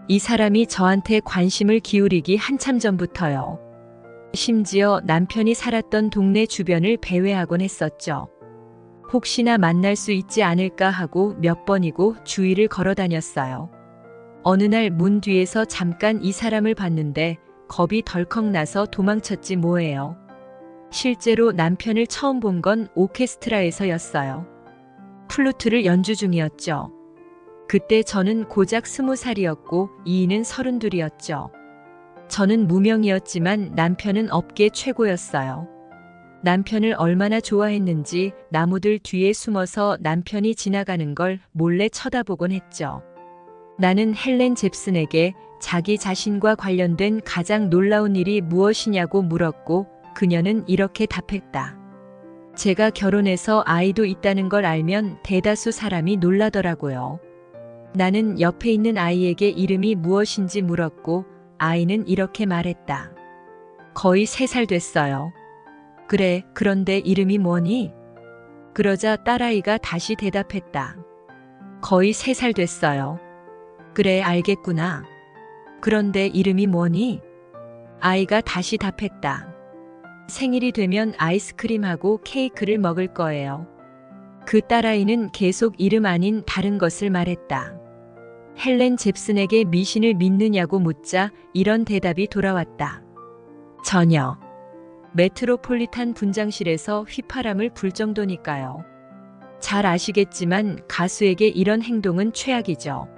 이 사람이 저한테 관심을 기울이기 한참 전부터요. 심지어 남편이 살았던 동네 주변을 배회하곤 했었죠. 혹시나 만날 수 있지 않을까 하고 몇 번이고 주위를 걸어 다녔어요. 어느 날 문 뒤에서 잠깐 이 사람을 봤는데 겁이 덜컥 나서 도망쳤지 뭐예요. 실제로 남편을 처음 본 건 오케스트라에서였어요. 플루트를 연주 중이었죠. 그때 저는 고작 20살이었고 이인은 32이었죠. 저는 무명이었지만 남편은 업계 최고였어요. 남편을 얼마나 좋아했는지 나무들 뒤에 숨어서 남편이 지나가는 걸 몰래 쳐다보곤 했죠. 나는 헬렌 잽슨에게 자기 자신과 관련된 가장 놀라운 일이 무엇이냐고 물었고 그녀는 이렇게 답했다. 제가 결혼해서 아이도 있다는 걸 알면 대다수 사람이 놀라더라고요. 나는 옆에 있는 아이에게 이름이 무엇인지 물었고 아이는 이렇게 말했다. 거의 3살 됐어요. 그래, 그런데 이름이 뭐니? 그러자 딸아이가 다시 대답했다. 거의 3살 됐어요. 그래, 알겠구나. 그런데 이름이 뭐니? 아이가 다시 답했다. 생일이 되면 아이스크림하고 케이크를 먹을 거예요. 그 딸아이는 계속 이름 아닌 다른 것을 말했다. 헬렌 잽슨에게 미신을 믿느냐고 묻자 이런 대답이 돌아왔다. 전혀. 메트로폴리탄 분장실에서 휘파람을 불 정도니까요. 잘 아시겠지만 가수에게 이런 행동은 최악이죠.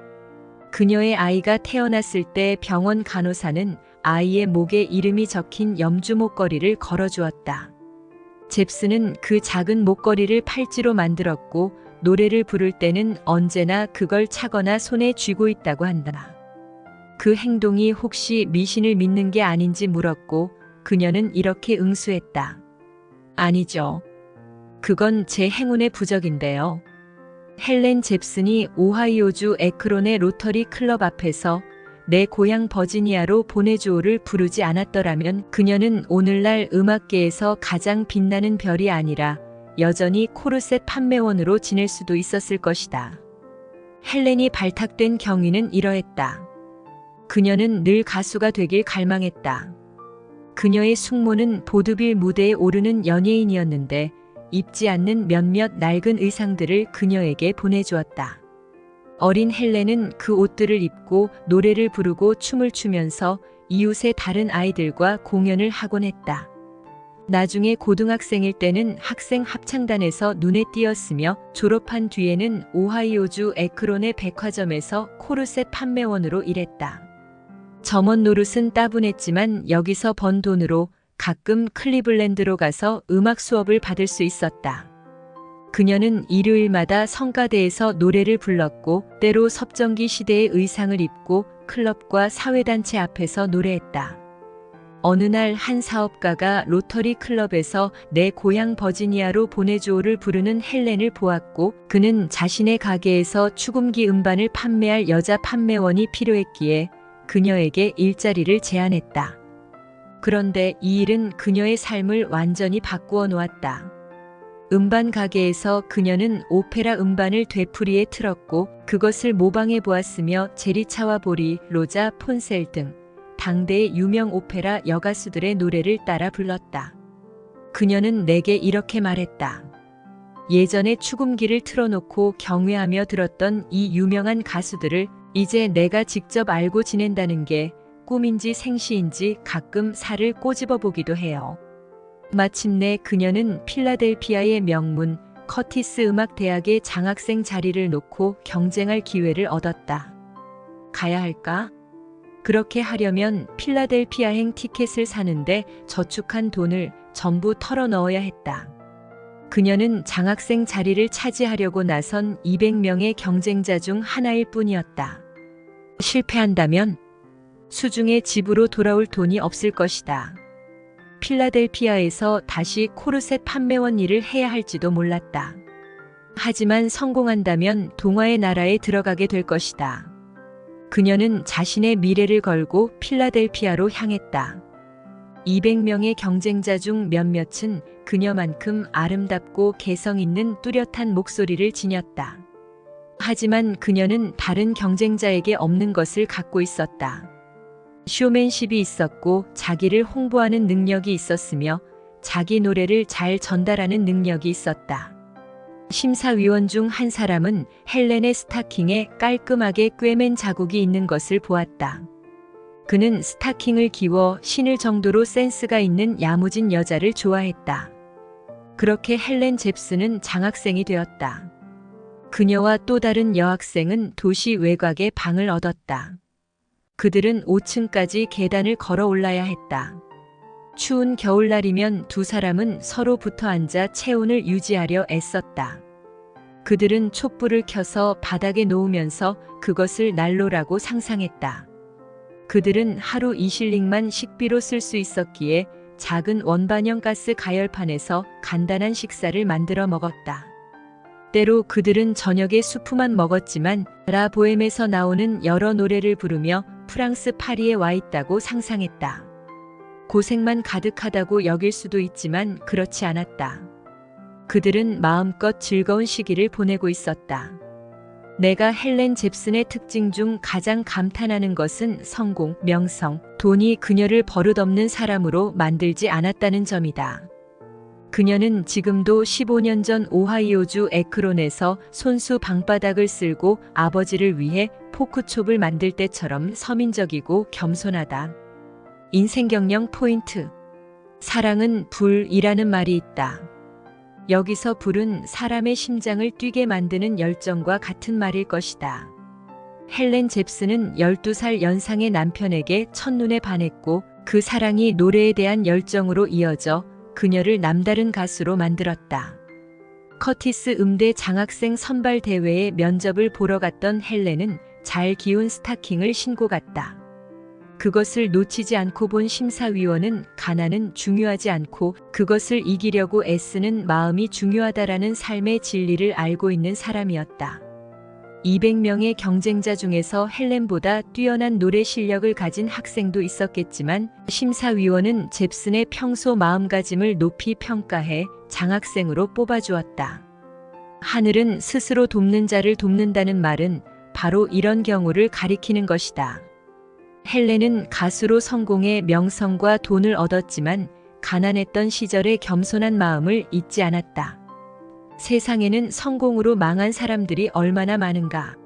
그녀의 아이가 태어났을 때 병원 간호사는 아이의 목에 이름이 적힌 염주 목걸이를 걸어주었다. 잽슨은 그 작은 목걸이를 팔찌로 만들었고 노래를 부를 때는 언제나 그걸 차거나 손에 쥐고 있다고 한다. 그 행동이 혹시 미신을 믿는 게 아닌지 물었고 그녀는 이렇게 응수했다. 아니죠. 그건 제 행운의 부적인데요. 헬렌 잽슨이 오하이오주 에크론의 로터리 클럽 앞에서 내 고향 버지니아로 보내주오를 부르지 않았더라면 그녀는 오늘날 음악계에서 가장 빛나는 별이 아니라 여전히 코르셋 판매원으로 지낼 수도 있었을 것이다. 헬렌이 발탁된 경위는 이러했다. 그녀는 늘 가수가 되길 갈망했다. 그녀의 숙모는 보드빌 무대에 오르는 연예인이었는데 입지 않는 몇몇 낡은 의상들을 그녀에게 보내주었다. 어린 헬렌은 그 옷들을 입고 노래를 부르고 춤을 추면서 이웃의 다른 아이들과 공연을 하곤 했다. 나중에 고등학생일 때는 학생 합창단에서 눈에 띄었으며 졸업한 뒤에는 오하이오주 에크론의 백화점에서 코르셋 판매원으로 일했다. 점원 노릇은 따분했지만 여기서 번 돈으로 가끔 클리블랜드로 가서 음악 수업을 받을 수 있었다. 그녀는 일요일마다 성가대에서 노래를 불렀고 때로 섭정기 시대의 의상을 입고 클럽과 사회단체 앞에서 노래했다. 어느 날 한 사업가가 로터리 클럽에서 내 고향 버지니아로 보내주오를 부르는 헬렌을 보았고 그는 자신의 가게에서 축음기 음반을 판매할 여자 판매원이 필요했기에 그녀에게 일자리를 제안했다. 그런데 이 일은 그녀의 삶을 완전히 바꾸어 놓았다. 음반 가게에서 그녀는 오페라 음반을 되풀이에 틀었고 그것을 모방해 보았으며 제리차와 보리, 로자, 폰셀 등 당대의 유명 오페라 여가수들의 노래를 따라 불렀다. 그녀는 내게 이렇게 말했다. 예전에 축음기를 틀어놓고 경외하며 들었던 이 유명한 가수들을 이제 내가 직접 알고 지낸다는 게 꿈인지 생시인지 가끔 살을 꼬집어 보기도 해요. 마침내 그녀는 필라델피아의 명문 커티스 음악대학의 장학생 자리를 놓고 경쟁할 기회를 얻었다. 가야 할까? 그렇게 하려면 필라델피아행 티켓을 사는데 저축한 돈을 전부 털어 넣어야 했다. 그녀는 장학생 자리를 차지하려고 나선 200명의 경쟁자 중 하나일 뿐이었다. 실패한다면 수중에 집으로 돌아올 돈이 없을 것이다. 필라델피아에서 다시 코르셋 판매원 일을 해야 할지도 몰랐다. 하지만 성공한다면 동화의 나라에 들어가게 될 것이다. 그녀는 자신의 미래를 걸고 필라델피아로 향했다. 200명의 경쟁자 중 몇몇은 그녀만큼 아름답고 개성 있는 뚜렷한 목소리를 지녔다. 하지만 그녀는 다른 경쟁자에게 없는 것을 갖고 있었다. 쇼맨십이 있었고 자기를 홍보하는 능력이 있었으며 자기 노래를 잘 전달하는 능력이 있었다. 심사위원 중 한 사람은 헬렌의 스타킹에 깔끔하게 꿰맨 자국이 있는 것을 보았다. 그는 스타킹을 기워 신을 정도로 센스가 있는 야무진 여자를 좋아했다. 그렇게 헬렌 잽슨은 장학생이 되었다. 그녀와 또 다른 여학생은 도시 외곽에 방을 얻었다. 그들은 5층까지 계단을 걸어 올라야 했다. 추운 겨울날이면 두 사람은 서로 붙어 앉아 체온을 유지하려 애썼다. 그들은 촛불을 켜서 바닥에 놓으면서 그것을 난로라고 상상했다. 그들은 하루 2실링만 식비로 쓸 수 있었기에 작은 원반형 가스 가열판에서 간단한 식사를 만들어 먹었다. 때로 그들은 저녁에 수프만 먹었지만 라 보엠에서 나오는 여러 노래를 부르며 프랑스 파리에 와 있다고 상상했다. 고생만 가득하다고 여길 수도 있지만 그렇지 않았다. 그들은 마음껏 즐거운 시기를 보내고 있었다. 내가 헬렌 잽슨의 특징 중 가장 감탄하는 것은 성공, 명성, 돈이 그녀를 버릇없는 사람으로 만들지 않았다는 점이다. 그녀는 지금도 15년 전 오하이오주 에크론에서 손수 방바닥을 쓸고 아버지를 위해 포크숍을 만들 때처럼 서민적이고 겸손하다. 인생 경영 포인트. 사랑은 불이라는 말이 있다. 여기서 불은 사람의 심장을 뛰게 만드는 열정과 같은 말일 것이다. 헬렌 잽슨은 12살 연상의 남편에게 첫눈에 반했고 그 사랑이 노래에 대한 열정으로 이어져 그녀를 남다른 가수로 만들었다. 커티스 음대 장학생 선발 대회에 면접을 보러 갔던 헬렌은 잘 기운 스타킹을 신고 갔다. 그것을 놓치지 않고 본 심사위원은 가난은 중요하지 않고 그것을 이기려고 애쓰는 마음이 중요하다라는 삶의 진리를 알고 있는 사람이었다. 200명의 경쟁자 중에서 헬렌보다 뛰어난 노래 실력을 가진 학생도 있었겠지만 심사위원은 잽슨의 평소 마음가짐을 높이 평가해 장학생으로 뽑아주었다. 하늘은 스스로 돕는 자를 돕는다는 말은 바로 이런 경우를 가리키는 것이다. 헬렌은 가수로 성공해 명성과 돈을 얻었지만 가난했던 시절의 겸손한 마음을 잊지 않았다. 세상에는 성공으로 망한 사람들이 얼마나 많은가.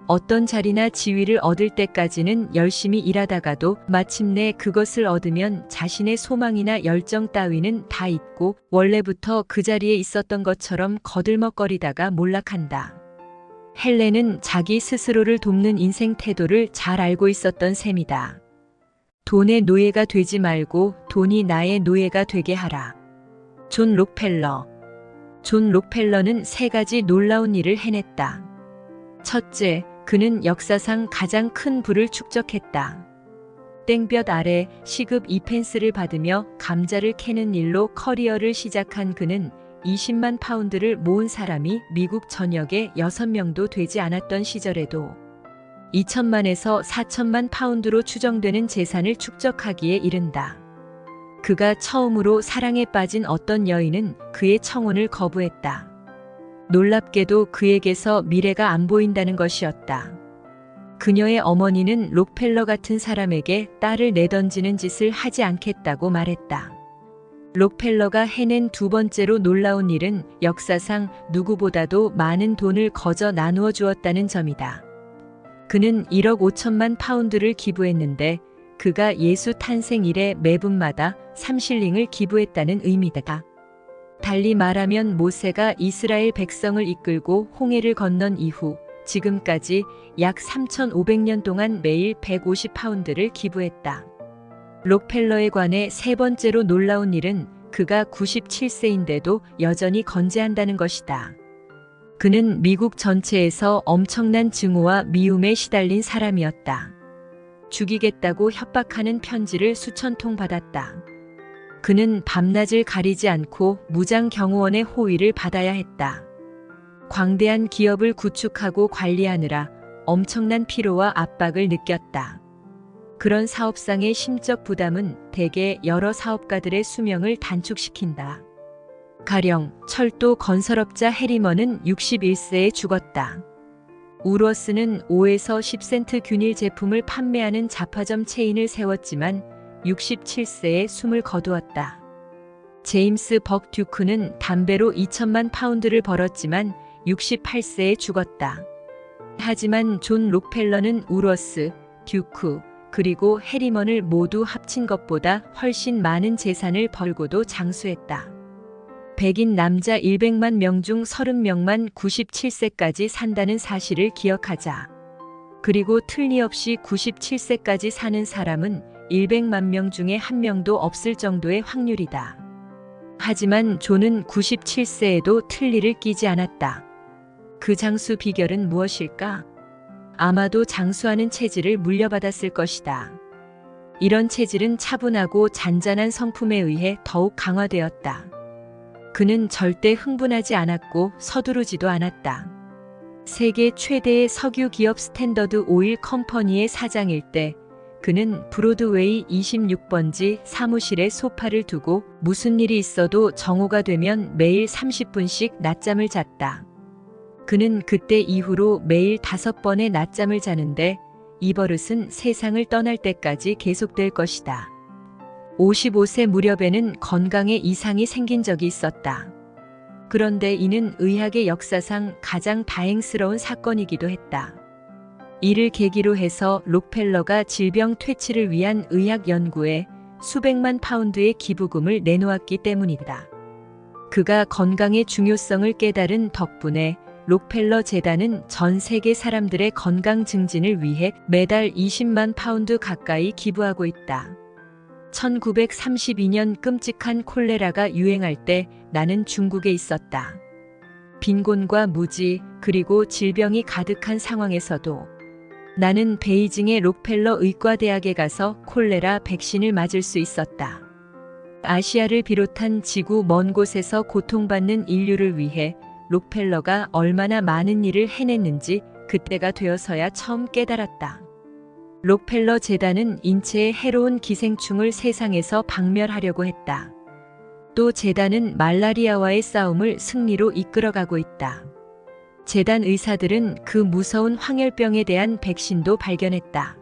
어떤 자리나 지위를 얻을 때까지는 열심히 일하다가도 마침내 그것을 얻으면 자신의 소망이나 열정 따위는 다 잊고 원래부터 그 자리에 있었던 것처럼 거들먹거리다가 몰락한다. 헬렌은 자기 스스로를 돕는 인생 태도를 잘 알고 있었던 셈이다. 돈의 노예가 되지 말고 돈이 나의 노예가 되게 하라. 존 록펠러. 존 록펠러는 3가지 놀라운 일을 해냈다. 첫째, 그는 역사상 가장 큰 부를 축적했다. 땡볕 아래 시급 2펜스를 받으며 감자를 캐는 일로 커리어를 시작한 그는 20만 파운드를 모은 사람이 미국 전역에 6명도 되지 않았던 시절에도 2천만에서 4천만 파운드로 추정되는 재산을 축적하기에 이른다. 그가 처음으로 사랑에 빠진 어떤 여인은 그의 청혼을 거부했다. 놀랍게도 그에게서 미래가 안 보인다는 것이었다. 그녀의 어머니는 록펠러 같은 사람에게 딸을 내던지는 짓을 하지 않겠다고 말했다. 록펠러가 해낸 2번째로 놀라운 일은 역사상 누구보다도 많은 돈을 거저 나누어 주었다는 점이다. 그는 1억 5천만 파운드를 기부했는데 그가 예수 탄생 이래 매분마다 3실링을 기부했다는 의미다. 달리 말하면 모세가 이스라엘 백성을 이끌고 홍해를 건넌 이후 지금까지 약 3,500년 동안 매일 150파운드를 기부했다. 록펠러에 관해 3번째로 놀라운 일은 그가 97세인데도 여전히 건재한다는 것이다. 그는 미국 전체에서 엄청난 증오와 미움에 시달린 사람이었다. 죽이겠다고 협박하는 편지를 수천 통 받았다. 그는 밤낮을 가리지 않고 무장 경호원의 호의를 받아야 했다. 광대한 기업을 구축하고 관리하느라 엄청난 피로와 압박을 느꼈다. 그런 사업상의 심적 부담은 대개 여러 사업가들의 수명을 단축시킨다. 가령 철도 건설업자 해리먼은 61세에 죽었다. 우러스는 5에서 10센트 균일 제품을 판매하는 잡화점 체인을 세웠지만 67세에 숨을 거두었다. 제임스 벅 듀크는 담배로 2천만 파운드를 벌었지만 68세에 죽었다. 하지만 존 록펠러는 우러스, 듀크, 그리고 해리먼을 모두 합친 것보다 훨씬 많은 재산을 벌고도 장수했다. 백인 남자 100만 명 중 30명만 97세까지 산다는 사실을 기억하자. 그리고 틀림없이 97세까지 사는 사람은 100만 명 중에 1명도 없을 정도의 확률이다. 하지만 존은 97세에도 틀니를 끼지 않았다. 그 장수 비결은 무엇일까? 아마도 장수하는 체질을 물려받았을 것이다. 이런 체질은 차분하고 잔잔한 성품에 의해 더욱 강화되었다. 그는 절대 흥분하지 않았고 서두르지도 않았다. 세계 최대의 석유 기업 스탠더드 오일 컴퍼니의 사장일 때 그는 브로드웨이 26번지 사무실에 소파를 두고 무슨 일이 있어도 정오가 되면 매일 30분씩 낮잠을 잤다. 그는 그때 이후로 매일 5번의 낮잠을 자는데 이 버릇은 세상을 떠날 때까지 계속될 것이다. 55세 무렵에는 건강에 이상이 생긴 적이 있었다. 그런데 이는 의학의 역사상 가장 다행스러운 사건이기도 했다. 이를 계기로 해서 록펠러가 질병 퇴치를 위한 의학 연구에 수백만 파운드의 기부금을 내놓았기 때문이다. 그가 건강의 중요성을 깨달은 덕분에 록펠러 재단은 전 세계 사람들의 건강 증진을 위해 매달 20만 파운드 가까이 기부하고 있다. 1932년 끔찍한 콜레라가 유행할 때 나는 중국에 있었다. 빈곤과 무지 그리고 질병이 가득한 상황에서도 나는 베이징의 록펠러 의과대학에 가서 콜레라 백신을 맞을 수 있었다. 아시아를 비롯한 지구 먼 곳에서 고통받는 인류를 위해 록펠러가 얼마나 많은 일을 해냈는지 그때가 되어서야 처음 깨달았다. 록펠러 재단은 인체에 해로운 기생충을 세상에서 박멸하려고 했다. 또 재단은 말라리아와의 싸움을 승리로 이끌어가고 있다. 재단 의사들은 그 무서운 황열병에 대한 백신도 발견했다.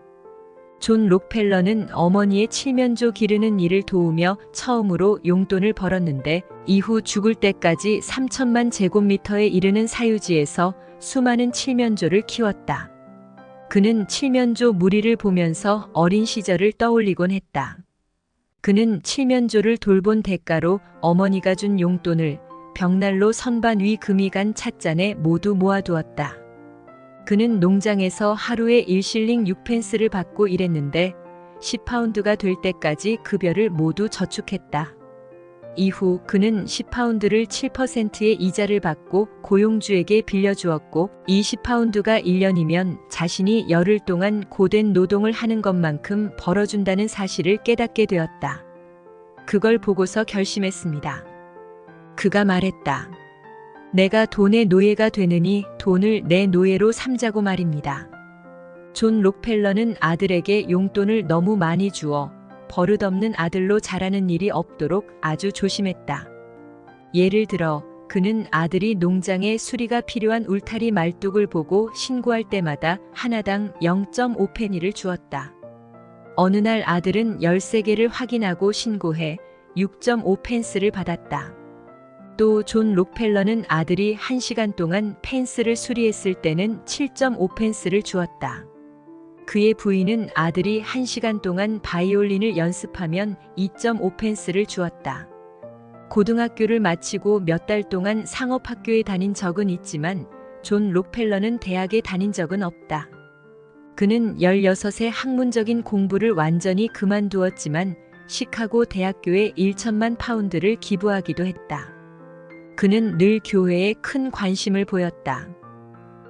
존 록펠러는 어머니의 칠면조 기르는 일을 도우며 처음으로 용돈을 벌었는데 이후 죽을 때까지 3천만 제곱미터에 이르는 사유지에서 수많은 칠면조를 키웠다. 그는 칠면조 무리를 보면서 어린 시절을 떠올리곤 했다. 그는 칠면조를 돌본 대가로 어머니가 준 용돈을 벽난로 선반 위 금이 간 찻잔에 모두 모아두었다. 그는 농장에서 하루에 1실링 6펜스를 받고 일했는데 10파운드가 될 때까지 급여를 모두 저축했다. 이후 그는 10파운드를 7%의 이자를 받고 고용주에게 빌려주었고 20파운드가 1년이면 자신이 열흘 동안 고된 노동을 하는 것만큼 벌어준다는 사실을 깨닫게 되었다. 그걸 보고서 결심했습니다. 그가 말했다. 내가 돈의 노예가 되느니 돈을 내 노예로 삼자고 말입니다. 존 록펠러는 아들에게 용돈을 너무 많이 주어 버릇없는 아들로 자라는 일이 없도록 아주 조심했다. 예를 들어 그는 아들이 농장에 수리가 필요한 울타리 말뚝을 보고 신고할 때마다 하나당 0.5페니를 주었다. 어느 날 아들은 13개를 확인하고 신고해 6.5펜스를 받았다. 또 존 록펠러는 아들이 1시간 동안 펜스를 수리했을 때는 7.5펜스를 주었다. 그의 부인은 아들이 1시간 동안 바이올린을 연습하면 2.5펜스를 주었다. 고등학교를 마치고 몇 달 동안 상업학교에 다닌 적은 있지만 존 록펠러는 대학에 다닌 적은 없다. 그는 16세 학문적인 공부를 완전히 그만두었지만 시카고 대학교에 1천만 파운드를 기부하기도 했다. 그는 늘 교회에 큰 관심을 보였다.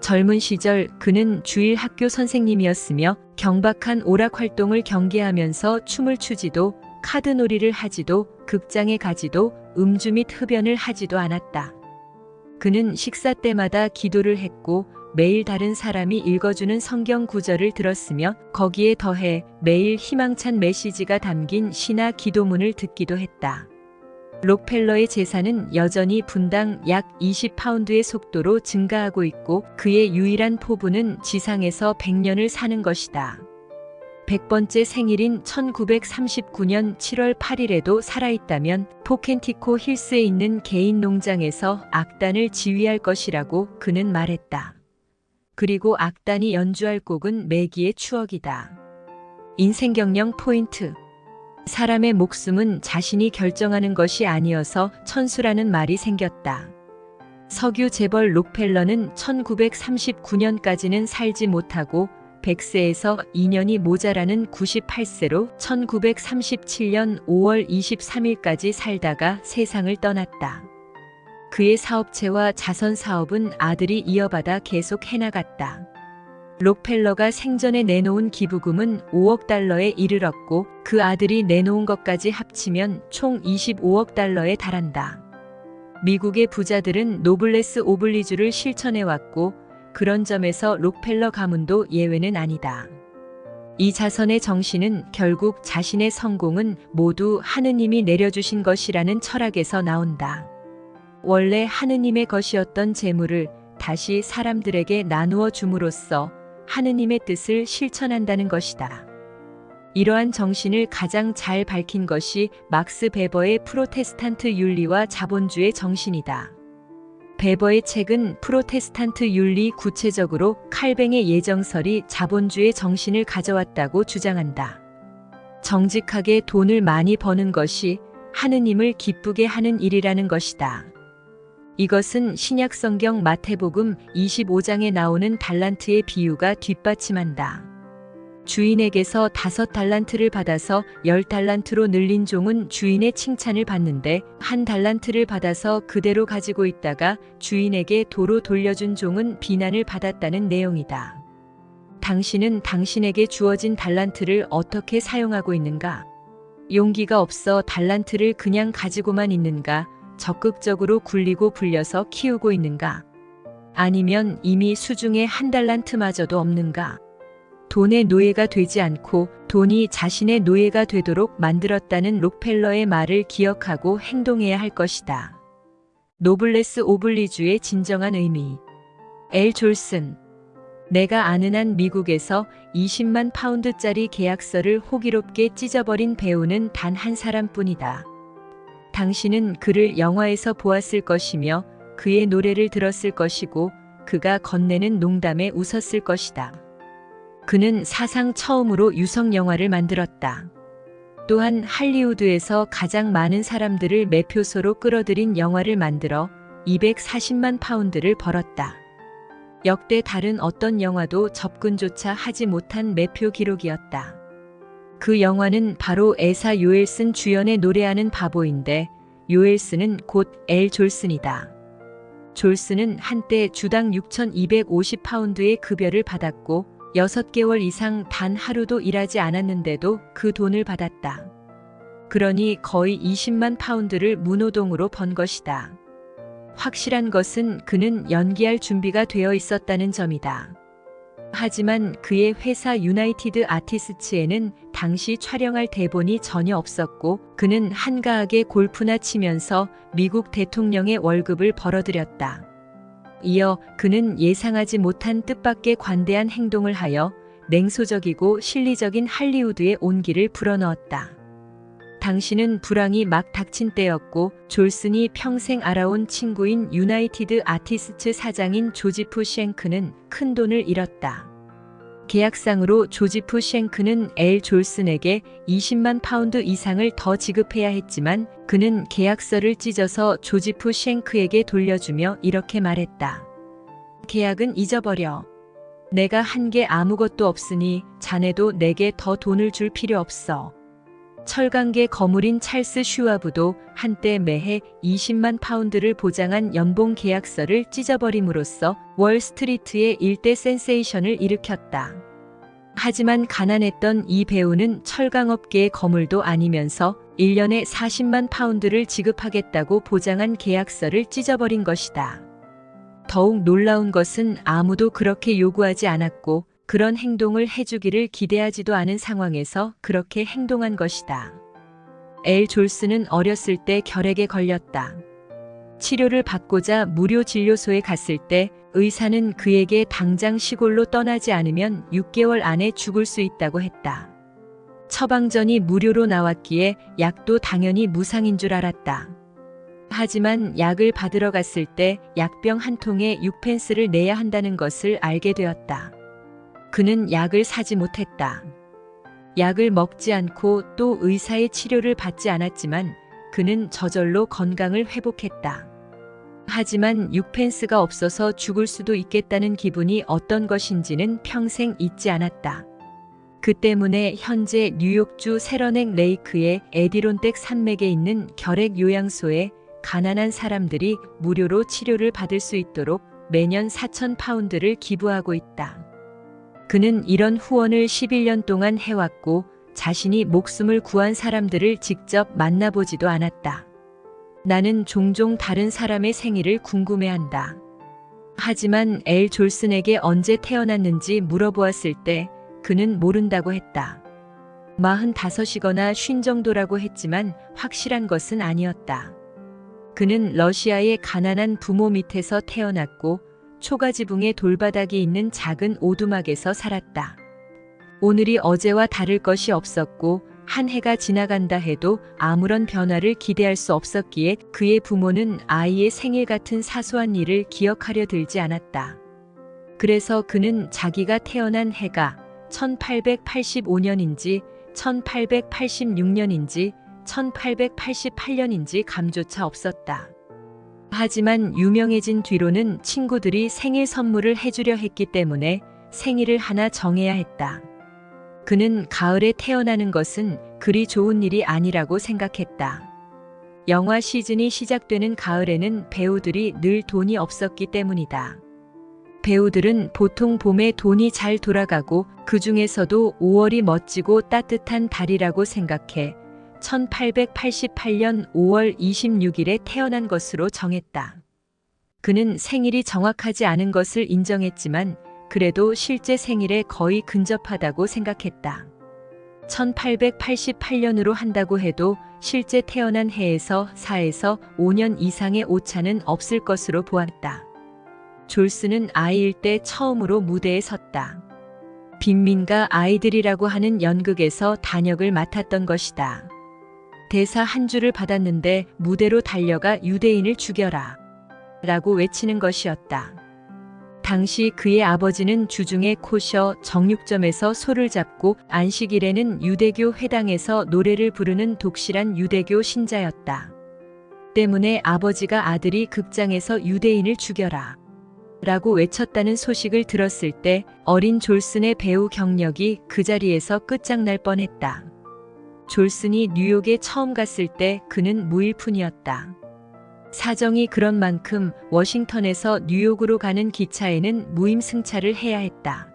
젊은 시절 그는 주일 학교 선생님이었으며 경박한 오락 활동을 경계하면서 춤을 추지도 카드놀이를 하지도 극장에 가지도 음주 및 흡연을 하지도 않았다. 그는 식사 때마다 기도를 했고 매일 다른 사람이 읽어주는 성경 구절을 들었으며 거기에 더해 매일 희망찬 메시지가 담긴 시나 기도문을 듣기도 했다. 록펠러의 재산은 여전히 분당 약 20파운드의 속도로 증가하고 있고 그의 유일한 포부는 지상에서 100년을 사는 것이다. 100번째 생일인 1939년 7월 8일에도 살아있다면 포켄티코 힐스에 있는 개인 농장에서 악단을 지휘할 것이라고 그는 말했다. 그리고 악단이 연주할 곡은 매기의 추억이다. 인생경영 포인트. 사람의 목숨은 자신이 결정하는 것이 아니어서 천수라는 말이 생겼다. 석유 재벌 록펠러는 1939년까지는 살지 못하고 100세에서 2년이 모자라는 98세로 1937년 5월 23일까지 살다가 세상을 떠났다. 그의 사업체와 자선 사업은 아들이 이어받아 계속 해나갔다. 록펠러가 생전에 내놓은 기부금은 5억 달러에 이르렀고 그 아들이 내놓은 것까지 합치면 총 25억 달러에 달한다. 미국의 부자들은 노블레스 오블리주를 실천해왔고 그런 점에서 록펠러 가문도 예외는 아니다. 이 자선의 정신은 결국 자신의 성공은 모두 하느님이 내려주신 것이라는 철학에서 나온다. 원래 하느님의 것이었던 재물을 다시 사람들에게 나누어 줌으로써 하느님의 뜻을 실천한다는 것이다. 이러한 정신을 가장 잘 밝힌 것이 막스 베버의 프로테스탄트 윤리와 자본주의 정신이다. 베버의 책은 프로테스탄트 윤리, 구체적으로 칼뱅의 예정설이 자본주의 정신을 가져왔다고 주장한다. 정직하게 돈을 많이 버는 것이 하느님을 기쁘게 하는 일이라는 것이다. 이것은 신약성경 마태복음 25장에 나오는 달란트의 비유가 뒷받침한다. 주인에게서 5달란트를 받아서 10달란트로 늘린 종은 주인의 칭찬을 받는데 1달란트를 받아서 그대로 가지고 있다가 주인에게 도로 돌려준 종은 비난을 받았다는 내용이다. 당신은 당신에게 주어진 달란트를 어떻게 사용하고 있는가? 용기가 없어 달란트를 그냥 가지고만 있는가? 적극적으로 굴리고 불려서 키우고 있는가? 아니면 이미 수중에 1달란트마저도 없는가? 돈의 노예가 되지 않고 돈이 자신의 노예가 되도록 만들었다는 록펠러의 말을 기억하고 행동해야 할 것이다. 노블레스 오블리주의 진정한 의미. 엘 졸슨. 내가 아는 한 미국에서 20만 파운드짜리 계약서를 호기롭게 찢어버린 배우는 단 한 사람뿐이다. 당신은 그를 영화에서 보았을 것이며 그의 노래를 들었을 것이고 그가 건네는 농담에 웃었을 것이다. 그는 사상 처음으로 유성 영화를 만들었다. 또한 할리우드에서 가장 많은 사람들을 매표소로 끌어들인 영화를 만들어 240만 파운드를 벌었다. 역대 다른 어떤 영화도 접근조차 하지 못한 매표 기록이었다. 그 영화는 바로 에사 요엘슨 주연의 노래하는 바보인데 요엘슨은 곧 엘 졸슨이다. 졸슨은 한때 주당 6,250파운드의 급여를 받았고 6개월 이상 단 하루도 일하지 않았는데도 그 돈을 받았다. 그러니 거의 20만 파운드를 무노동으로 번 것이다. 확실한 것은 그는 연기할 준비가 되어 있었다는 점이다. 하지만 그의 회사 유나이티드 아티스츠에는 당시 촬영할 대본이 전혀 없었고 그는 한가하게 골프나 치면서 미국 대통령의 월급을 벌어들였다. 이어 그는 예상하지 못한 뜻밖의 관대한 행동을 하여 냉소적이고 실리적인 할리우드의 온기를 불어넣었다. 당신은 불황이 막 닥친 때였고 졸슨이 평생 알아온 친구인 유나이티드 아티스츠 사장인 조지프 쉔크는 큰 돈을 잃었다. 계약상으로 조지프 쉔크는 엘 졸슨에게 20만 파운드 이상을 더 지급해야 했지만 그는 계약서를 찢어서 조지프 쉔크에게 돌려주며 이렇게 말했다. 계약은 잊어버려. 내가 한 게 아무것도 없으니 자네도 내게 더 돈을 줄 필요 없어. 철강계 거물인 찰스 슈와브도 한때 매해 20만 파운드를 보장한 연봉 계약서를 찢어버림으로써 월스트리트의 일대 센세이션을 일으켰다. 하지만 가난했던 이 배우는 철강업계의 거물도 아니면서 1년에 40만 파운드를 지급하겠다고 보장한 계약서를 찢어버린 것이다. 더욱 놀라운 것은 아무도 그렇게 요구하지 않았고 그런 행동을 해주기를 기대하지도 않은 상황에서 그렇게 행동한 것이다. 엘 졸슨은 어렸을 때 결핵에 걸렸다. 치료를 받고자 무료 진료소에 갔을 때 의사는 그에게 당장 시골로 떠나지 않으면 6개월 안에 죽을 수 있다고 했다. 처방전이 무료로 나왔기에 약도 당연히 무상인 줄 알았다. 하지만 약을 받으러 갔을 때 약병 한 통에 6펜스를 내야 한다는 것을 알게 되었다. 그는 약을 사지 못했다. 약을 먹지 않고 또 의사의 치료를 받지 않았지만 그는 저절로 건강을 회복했다. 하지만 6펜스가 없어서 죽을 수도 있겠다는 기분이 어떤 것인지는 평생 잊지 않았다. 그 때문에 현재 뉴욕주 세러넥 레이크의 에디론댁 산맥에 있는 결핵 요양소에 가난한 사람들이 무료로 치료를 받을 수 있도록 매년 4,000파운드를 기부하고 있다. 그는 이런 후원을 11년 동안 해왔고 자신이 목숨을 구한 사람들을 직접 만나보지도 않았다. 나는 종종 다른 사람의 생일을 궁금해한다. 하지만 엘 졸슨에게 언제 태어났는지 물어보았을 때 그는 모른다고 했다. 45이거나 50 정도라고 했지만 확실한 것은 아니었다. 그는 러시아의 가난한 부모 밑에서 태어났고 초가지붕에 돌바닥이 있는 작은 오두막에서 살았다. 오늘이 어제와 다를 것이 없었고 한 해가 지나간다 해도 아무런 변화를 기대할 수 없었기에 그의 부모는 아이의 생일 같은 사소한 일을 기억하려 들지 않았다. 그래서 그는 자기가 태어난 해가 1885년인지 1886년인지 1888년인지 감조차 없었다. 하지만 유명해진 뒤로는 친구들이 생일 선물을 해주려 했기 때문에 생일을 하나 정해야 했다. 그는 가을에 태어나는 것은 그리 좋은 일이 아니라고 생각했다. 영화 시즌이 시작되는 가을에는 배우들이 늘 돈이 없었기 때문이다. 배우들은 보통 봄에 돈이 잘 돌아가고 그 중에서도 5월이 멋지고 따뜻한 달이라고 생각해 1888년 5월 26일에 태어난 것으로 정했다. 그는 생일이 정확하지 않은 것을 인정했지만 그래도 실제 생일에 거의 근접하다고 생각했다. 1888년으로 한다고 해도 실제 태어난 해에서 4에서 5년 이상의 오차는 없을 것으로 보았다. 졸스는 아이일 때 처음으로 무대에 섰다. 빈민가 아이들이라고 하는 연극에서 단역을 맡았던 것이다. 대사 한 줄을 받았는데 무대로 달려가 유대인을 죽여라 라고 외치는 것이었다. 당시 그의 아버지는 주중에 코셔 정육점에서 소를 잡고 안식일에는 유대교 회당에서 노래를 부르는 독실한 유대교 신자였다. 때문에 아버지가 아들이 극장에서 유대인을 죽여라 라고 외쳤다는 소식을 들었을 때 어린 졸슨의 배우 경력이 그 자리에서 끝장날 뻔했다. 졸슨이 뉴욕에 처음 갔을 때 그는 무일푼이었다. 사정이 그런 만큼 워싱턴에서 뉴욕으로 가는 기차에는 무임승차를 해야 했다.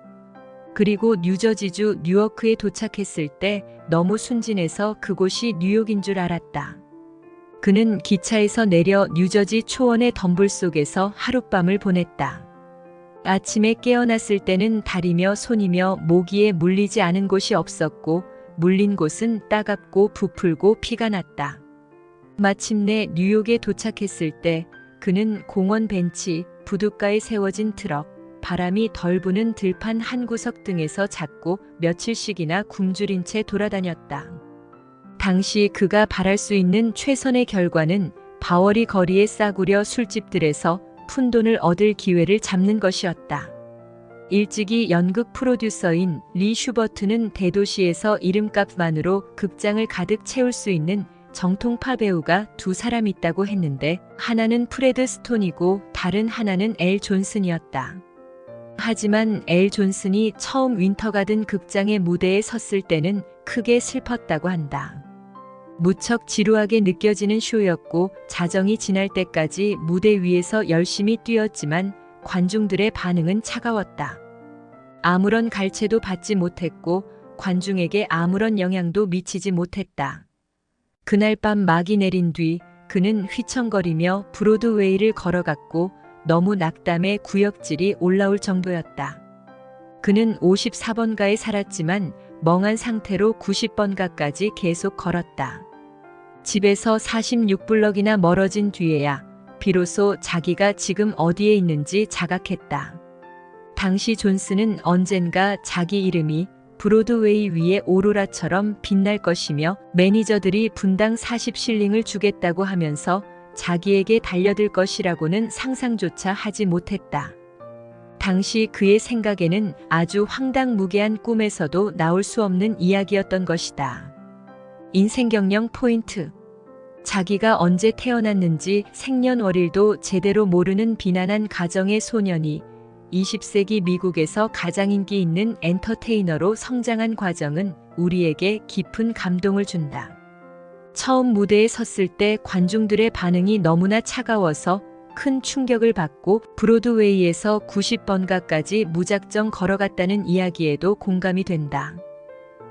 그리고 뉴저지주 뉴어크에 도착했을 때 너무 순진해서 그곳이 뉴욕인 줄 알았다. 그는 기차에서 내려 뉴저지 초원의 덤불 속에서 하룻밤을 보냈다. 아침에 깨어났을 때는 다리며 손이며 모기에 물리지 않은 곳이 없었고 물린 곳은 따갑고 부풀고 피가 났다. 마침내 뉴욕에 도착했을 때 그는 공원 벤치, 부둣가에 세워진 트럭, 바람이 덜 부는 들판 한 구석 등에서 잤고 며칠씩이나 굶주린 채 돌아다녔다. 당시 그가 바랄 수 있는 최선의 결과는 바워리 거리의 싸구려 술집들에서 푼돈을 얻을 기회를 잡는 것이었다. 일찍이 연극 프로듀서인 리 슈버트는 대도시에서 이름값만으로 극장을 가득 채울 수 있는 정통파 배우가 두 사람 있다고 했는데 하나는 프레드 스톤이고 다른 하나는 엘 존슨이었다. 하지만 엘 존슨이 처음 윈터가든 극장의 무대에 섰을 때는 크게 슬펐다고 한다. 무척 지루하게 느껴지는 쇼였고 자정이 지날 때까지 무대 위에서 열심히 뛰었지만 관중들의 반응은 차가웠다. 아무런 갈채도 받지 못했고 관중에게 아무런 영향도 미치지 못했다. 그날 밤 막이 내린 뒤 그는 휘청거리며 브로드웨이를 걸어갔고 너무 낙담해 구역질이 올라올 정도였다. 그는 54번가에 살았지만 멍한 상태로 90번가까지 계속 걸었다. 집에서 46블럭이나 멀어진 뒤에야 비로소 자기가 지금 어디에 있는지 자각했다. 당시 존슨은 언젠가 자기 이름이 브로드웨이 위의 오로라처럼 빛날 것이며 매니저들이 분당 40실링을 주겠다고 하면서 자기에게 달려들 것이라고는 상상조차 하지 못했다. 당시 그의 생각에는 아주 황당무계한 꿈에서도 나올 수 없는 이야기였던 것이다. 인생경영 포인트. 자기가 언제 태어났는지 생년월일도 제대로 모르는 비난한 가정의 소년이 20세기 미국에서 가장 인기 있는 엔터테이너로 성장한 과정은 우리에게 깊은 감동을 준다. 처음 무대에 섰을 때 관중들의 반응이 너무나 차가워서 큰 충격을 받고 브로드웨이에서 90번가까지 무작정 걸어갔다는 이야기에도 공감이 된다.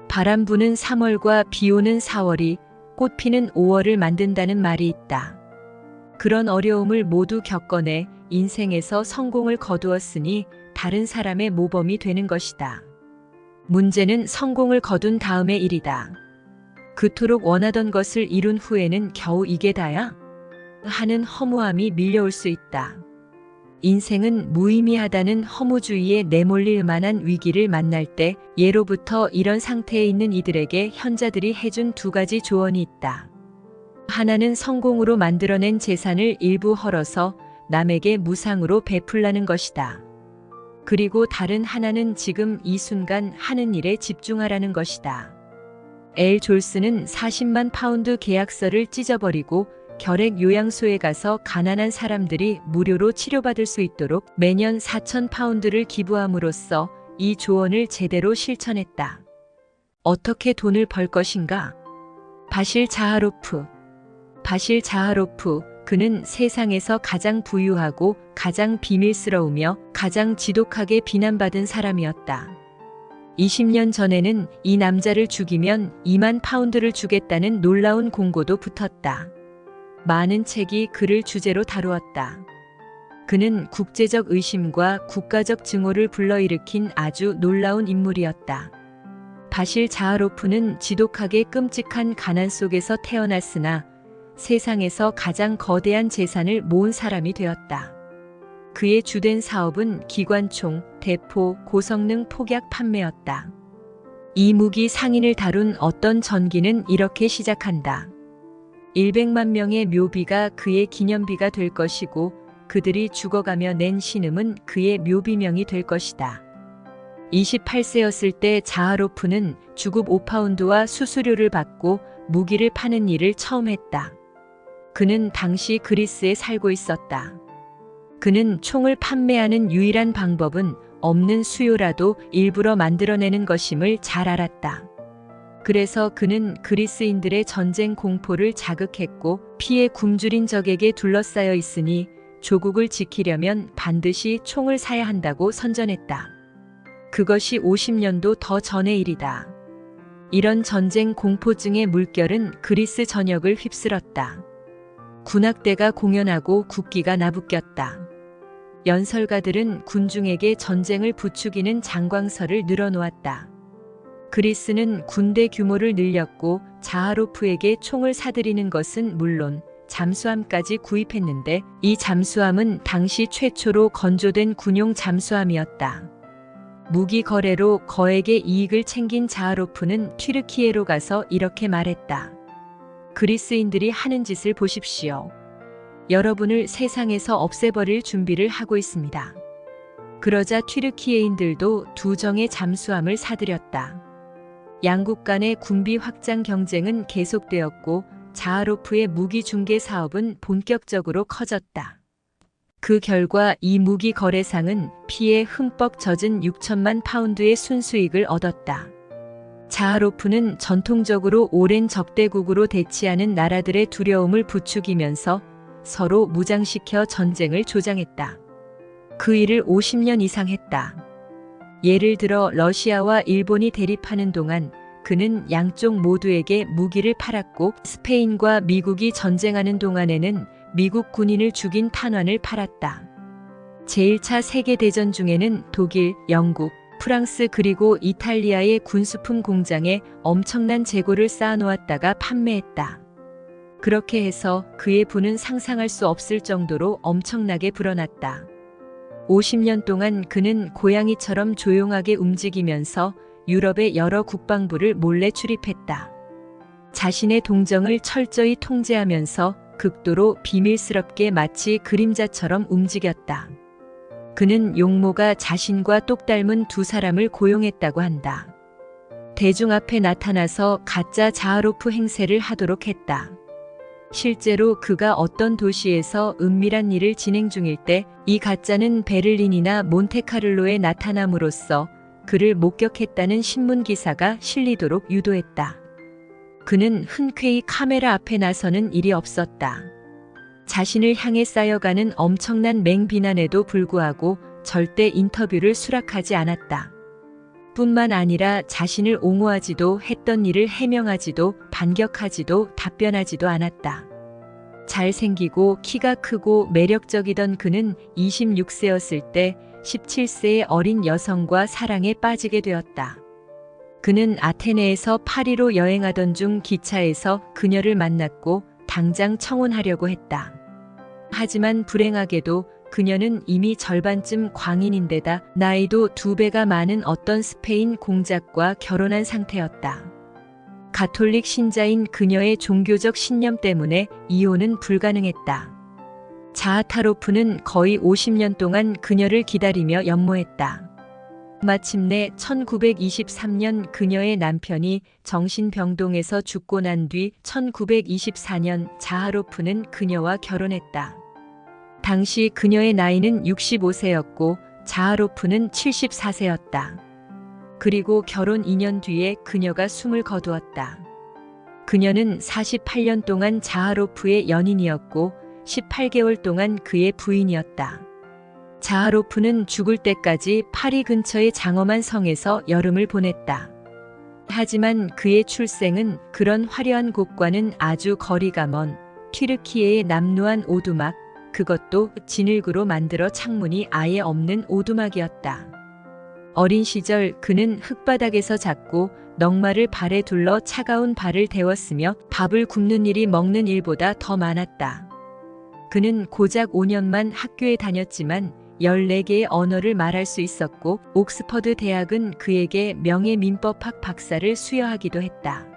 바람 부는 3월과 비 오는 4월이 꽃 피는 5월을 만든다는 말이 있다. 그런 어려움을 모두 겪어내 인생에서 성공을 거두었으니 다른 사람의 모범이 되는 것이다. 문제는 성공을 거둔 다음의 일이다. 그토록 원하던 것을 이룬 후에는 겨우 이게 다야? 하는 허무함이 밀려올 수 있다. 인생은 무의미하다는 허무주의에 내몰릴 만한 위기를 만날 때 예로부터 이런 상태에 있는 이들에게 현자들이 해준 두 가지 조언이 있다. 하나는 성공으로 만들어낸 재산을 일부 헐어서 남에게 무상으로 베풀라는 것이다. 그리고 다른 하나는 지금 이 순간 하는 일에 집중하라는 것이다. 엘 졸스는 40만 파운드 계약서를 찢어버리고 결핵 요양소에 가서 가난한 사람들이 무료로 치료받을 수 있도록 매년 4천 파운드를 기부함으로써 이 조언을 제대로 실천했다. 어떻게 돈을 벌 것인가? 바실 자하로프. 그는 세상에서 가장 부유하고 가장 비밀스러우며 가장 지독하게 비난받은 사람이었다. 20년 전에는 이 남자를 죽이면 2만 파운드를 주겠다는 놀라운 공고도 붙었다. 많은 책이 그를 주제로 다루었다. 그는 국제적 의심과 국가적 증오를 불러일으킨 아주 놀라운 인물이었다. 바실 자하로프는 지독하게 끔찍한 가난 속에서 태어났으나 세상에서 가장 거대한 재산을 모은 사람이 되었다. 그의 주된 사업은 기관총, 대포, 고성능 폭약 판매였다. 이 무기 상인을 다룬 어떤 전기는 이렇게 시작한다. 100만 명의 묘비가 그의 기념비가 될 것이고 그들이 죽어가며 낸 신음은 그의 묘비명이 될 것이다. 28세였을 때 자하로프는 주급 5파운드와 수수료를 받고 무기를 파는 일을 처음 했다. 그는 당시 그리스에 살고 있었다. 그는 총을 판매하는 유일한 방법은 없는 수요라도 일부러 만들어내는 것임을 잘 알았다. 그래서 그는 그리스인들의 전쟁 공포를 자극했고 피에 굶주린 적에게 둘러싸여 있으니 조국을 지키려면 반드시 총을 사야 한다고 선전했다. 그것이 50년도 더 전의 일이다. 이런 전쟁 공포증의 물결은 그리스 전역을 휩쓸었다. 군악대가 공연하고 국기가 나부꼈다. 연설가들은 군중에게 전쟁을 부추기는 장광설을 늘어놓았다. 그리스는 군대 규모를 늘렸고 자하로프에게 총을 사들이는 것은 물론 잠수함까지 구입했는데 이 잠수함은 당시 최초로 건조된 군용 잠수함이었다. 무기 거래로 거액의 이익을 챙긴 자하로프는 튀르키예로 가서 이렇게 말했다. 그리스인들이 하는 짓을 보십시오. 여러분을 세상에서 없애버릴 준비를 하고 있습니다. 그러자 튀르키예인들도 두 정의 잠수함을 사들였다. 양국 간의 군비 확장 경쟁은 계속되었고 자하로프의 무기 중개 사업은 본격적으로 커졌다. 그 결과 이 무기 거래상은 피에 흠뻑 젖은 6천만 파운드의 순수익을 얻었다. 자하로프는 전통적으로 오랜 적대국으로 대치하는 나라들의 두려움을 부추기면서 서로 무장시켜 전쟁을 조장했다. 그 일을 50년 이상 했다. 예를 들어 러시아와 일본이 대립하는 동안 그는 양쪽 모두에게 무기를 팔았고 스페인과 미국이 전쟁하는 동안에는 미국 군인을 죽인 탄환을 팔았다. 제1차 세계대전 중에는 독일, 영국, 프랑스 그리고 이탈리아의 군수품 공장에 엄청난 재고를 쌓아놓았다가 판매했다. 그렇게 해서 그의 부는 상상할 수 없을 정도로 엄청나게 불어났다. 50년 동안 그는 고양이처럼 조용하게 움직이면서 유럽의 여러 국방부를 몰래 출입했다. 자신의 동정을 철저히 통제하면서 극도로 비밀스럽게 마치 그림자처럼 움직였다. 그는 용모가 자신과 똑 닮은 두 사람을 고용했다고 한다. 대중 앞에 나타나서 가짜 자하로프 행세를 하도록 했다. 실제로 그가 어떤 도시에서 은밀한 일을 진행 중일 때 이 가짜는 베를린이나 몬테카를로에 나타남으로써 그를 목격했다는 신문 기사가 실리도록 유도했다. 그는 흔쾌히 카메라 앞에 나서는 일이 없었다. 자신을 향해 쌓여가는 엄청난 맹비난에도 불구하고 절대 인터뷰를 수락하지 않았다. 뿐만 아니라 자신을 옹호하지도 했던 일을 해명하지도 반격하지도 답변하지도 않았다. 잘생기고 키가 크고 매력적이던 그는 26세였을 때 17세의 어린 여성과 사랑에 빠지게 되었다. 그는 아테네에서 파리로 여행하던 중 기차에서 그녀를 만났고 당장 청혼하려고 했다. 하지만 불행하게도 그녀는 이미 절반쯤 광인인데다 나이도 2배가 많은 어떤 스페인 공작과 결혼한 상태였다. 가톨릭 신자인 그녀의 종교적 신념 때문에 이혼은 불가능했다. 자하타로프는 거의 50년 동안 그녀를 기다리며 연모했다. 마침내 1923년 그녀의 남편이 정신병동에서 죽고 난 뒤 1924년 자하로프는 그녀와 결혼했다. 당시 그녀의 나이는 65세였고 자하로프는 74세였다. 그리고 결혼 2년 뒤에 그녀가 숨을 거두었다. 그녀는 48년 동안 자하로프의 연인이었고 18개월 동안 그의 부인이었다. 자하로프는 죽을 때까지 파리 근처의 장엄한 성에서 여름을 보냈다. 하지만 그의 출생은 그런 화려한 곳과는 아주 거리가 먼 튀르키예의 남루한 오두막, 그것도 진흙으로 만들어 창문이 아예 없는 오두막이었다. 어린 시절 그는 흙바닥에서 잤고 넝마를 발에 둘러 차가운 발을 데웠으며 밥을 굽는 일이 먹는 일보다 더 많았다. 그는 고작 5년만 학교에 다녔지만 14개의 언어를 말할 수 있었고 옥스퍼드 대학은 그에게 명예민법학 박사를 수여하기도 했다.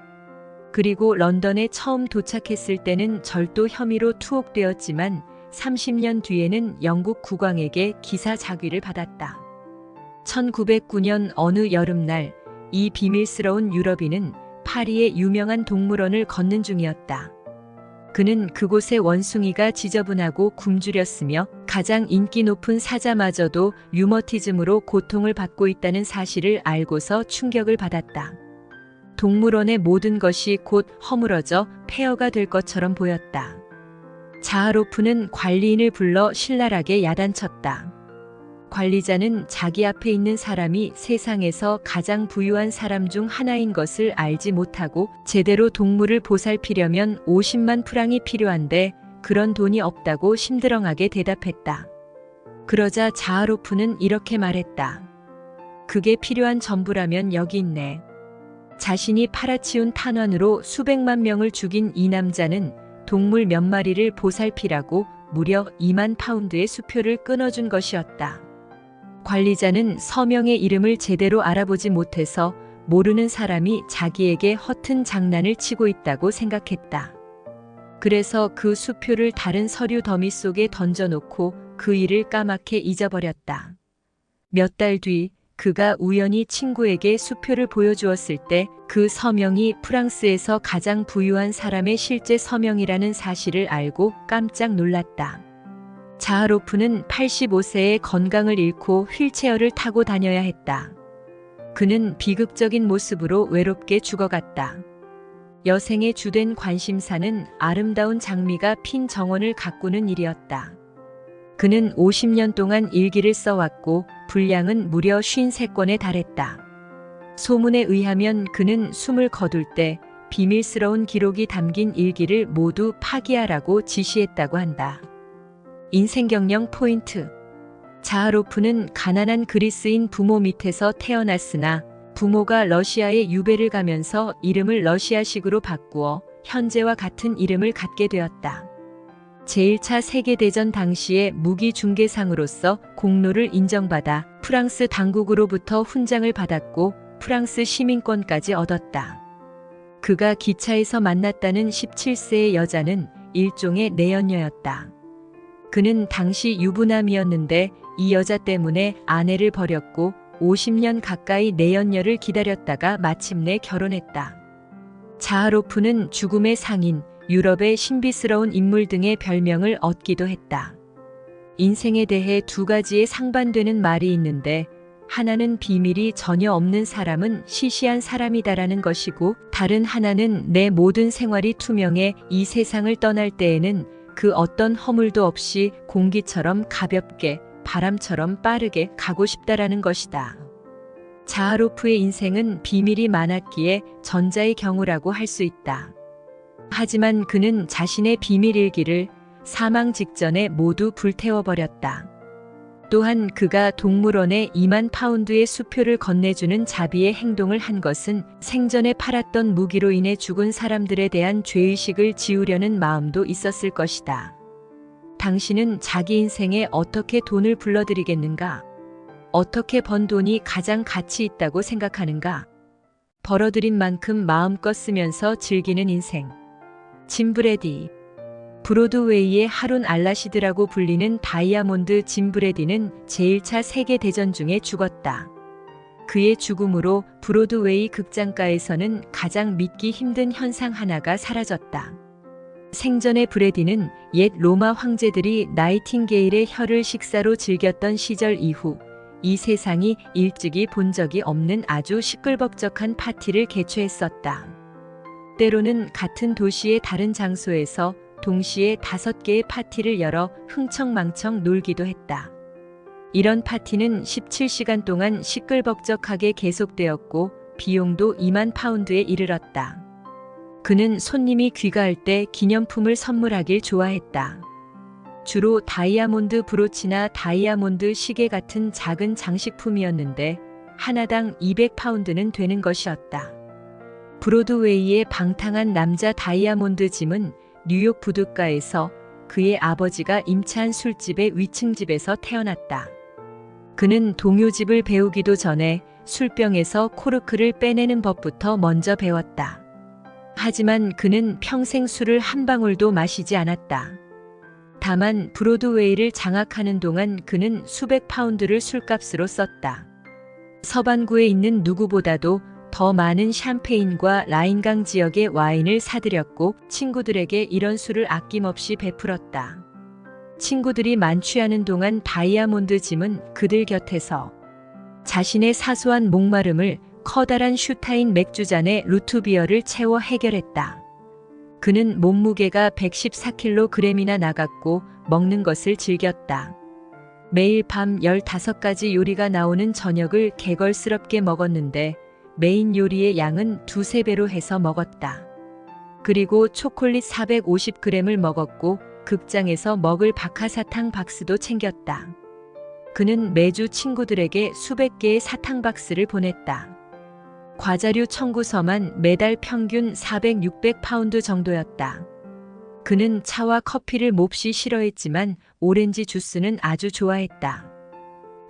그리고 런던에 처음 도착했을 때는 절도 혐의로 투옥되었지만 30년 뒤에는 영국 국왕에게 기사 자귀를 받았다. 1909년 어느 여름날 이 비밀스러운 유럽인은 파리의 유명한 동물원을 걷는 중이었다. 그는 그곳의 원숭이가 지저분하고 굶주렸으며 가장 인기 높은 사자마저도 류머티즘으로 고통을 받고 있다는 사실을 알고서 충격을 받았다. 동물원의 모든 것이 곧 허물어져 폐허가 될 것처럼 보였다. 자하로프는 관리인을 불러 신랄하게 야단쳤다. 관리자는 자기 앞에 있는 사람이 세상에서 가장 부유한 사람 중 하나인 것을 알지 못하고 제대로 동물을 보살피려면 50만 프랑이 필요한데 그런 돈이 없다고 심드렁하게 대답했다. 그러자 자하로프는 이렇게 말했다. 그게 필요한 전부라면 여기 있네. 자신이 팔아치운 탄환으로 수백만 명을 죽인 이 남자는 동물 몇 마리를 보살피라고 무려 2만 파운드의 수표를 끊어준 것이었다. 관리자는 서명의 이름을 제대로 알아보지 못해서 모르는 사람이 자기에게 허튼 장난을 치고 있다고 생각했다. 그래서 그 수표를 다른 서류 더미 속에 던져놓고 그 일을 까맣게 잊어버렸다. 몇 달 뒤 그가 우연히 친구에게 수표를 보여주었을 때 그 서명이 프랑스에서 가장 부유한 사람의 실제 서명이라는 사실을 알고 깜짝 놀랐다. 자하로프는 85세에 건강을 잃고 휠체어를 타고 다녀야 했다. 그는 비극적인 모습으로 외롭게 죽어갔다. 여생의 주된 관심사는 아름다운 장미가 핀 정원을 가꾸는 일이었다. 그는 50년 동안 일기를 써왔고 분량은 무려 53권에 달했다. 소문에 의하면 그는 숨을 거둘 때 비밀스러운 기록이 담긴 일기를 모두 파기하라고 지시했다고 한다. 인생경영 포인트. 자하로프는 가난한 그리스인 부모 밑에서 태어났으나 부모가 러시아에 유배를 가면서 이름을 러시아식으로 바꾸어 현재와 같은 이름을 갖게 되었다. 제1차 세계대전 당시에 무기중개상으로서 공로를 인정받아 프랑스 당국으로부터 훈장을 받았고 프랑스 시민권까지 얻었다. 그가 기차에서 만났다는 17세의 여자는 일종의 내연녀였다. 그는 당시 유부남이었는데 이 여자 때문에 아내를 버렸고 50년 가까이 내연녀를 기다렸다가 마침내 결혼했다. 자하로프는 죽음의 상인, 유럽의 신비스러운 인물 등의 별명을 얻기도 했다. 인생에 대해 두 가지의 상반되는 말이 있는데 하나는 비밀이 전혀 없는 사람은 시시한 사람이다라는 것이고 다른 하나는 내 모든 생활이 투명해 이 세상을 떠날 때에는 그 어떤 허물도 없이 공기처럼 가볍게 바람처럼 빠르게 가고 싶다라는 것이다. 자하로프의 인생은 비밀이 많았기에 전자의 경우라고 할 수 있다. 하지만 그는 자신의 비밀 일기를 사망 직전에 모두 불태워버렸다. 또한 그가 동물원에 2만 파운드의 수표를 건네주는 자비의 행동을 한 것은 생전에 팔았던 무기로 인해 죽은 사람들에 대한 죄의식을 지우려는 마음도 있었을 것이다. 당신은 자기 인생에 어떻게 돈을 불러들이겠는가? 어떻게 번 돈이 가장 가치 있다고 생각하는가? 벌어들인 만큼 마음껏 쓰면서 즐기는 인생. 짐 브래디. 브로드웨이의 하룬 알라시드라고 불리는 다이아몬드 짐 브래디는 제1차 세계대전 중에 죽었다. 그의 죽음으로 브로드웨이 극장가에서는 가장 믿기 힘든 현상 하나가 사라졌다. 생전의 브래디는 옛 로마 황제들이 나이팅게일의 혀를 식사로 즐겼던 시절 이후 이 세상이 일찍이 본 적이 없는 아주 시끌벅적한 파티를 개최했었다. 때로는 같은 도시의 다른 장소에서 동시에 5개의 파티를 열어 흥청망청 놀기도 했다. 이런 파티는 17시간 동안 시끌벅적하게 계속되었고 비용도 2만 파운드에 이르렀다. 그는 손님이 귀가할 때 기념품을 선물하길 좋아했다. 주로 다이아몬드 브로치나 다이아몬드 시계 같은 작은 장식품이었는데 하나당 200파운드는 되는 것이었다. 브로드웨이의 방탕한 남자 다이아몬드 짐은 뉴욕 부둣가에서 그의 아버지가 임차한 술집의 위층집에서 태어났다. 그는 동요집을 배우기도 전에 술병에서 코르크를 빼내는 법부터 먼저 배웠다. 하지만 그는 평생 술을 한 방울도 마시지 않았다. 다만 브로드웨이를 장악하는 동안 그는 수백 파운드를 술값으로 썼다. 서반구에 있는 누구보다도 더 많은 샴페인과 라인강 지역의 와인을 사들였고 친구들에게 이런 술을 아낌없이 베풀었다. 친구들이 만취하는 동안 다이아몬드 짐은 그들 곁에서 자신의 사소한 목마름을 커다란 슈타인 맥주잔에 루트비어를 채워 해결했다. 그는 몸무게가 114kg이나 나갔고 먹는 것을 즐겼다. 매일 밤 15가지 요리가 나오는 저녁을 개걸스럽게 먹었는데 메인 요리의 양은 2~3배로 해서 먹었다. 그리고 초콜릿 450g을 먹었고 극장에서 먹을 박하사탕 박스도 챙겼다. 그는 매주 친구들에게 수백 개의 사탕 박스를 보냈다. 과자류 청구서만 매달 평균 400~600파운드 정도였다. 그는 차와 커피를 몹시 싫어했지만 오렌지 주스는 아주 좋아했다.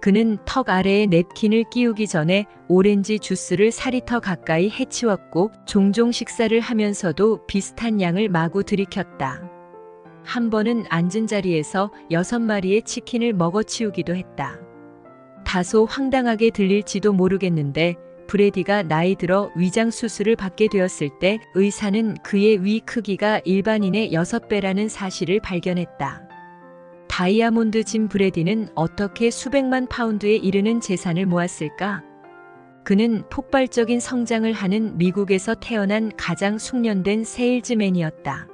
그는 턱 아래에 냅킨을 끼우기 전에 오렌지 주스를 4리터 가까이 해치웠고 종종 식사를 하면서도 비슷한 양을 마구 들이켰다. 한 번은 앉은 자리에서 6마리의 치킨을 먹어치우기도 했다. 다소 황당하게 들릴지도 모르겠는데 브래디가 나이 들어 위장 수술을 받게 되었을 때 의사는 그의 위 크기가 일반인의 6배라는 사실을 발견했다. 다이아몬드 짐 브래디는 어떻게 수백만 파운드에 이르는 재산을 모았을까? 그는 폭발적인 성장을 하는 미국에서 태어난 가장 숙련된 세일즈맨이었다.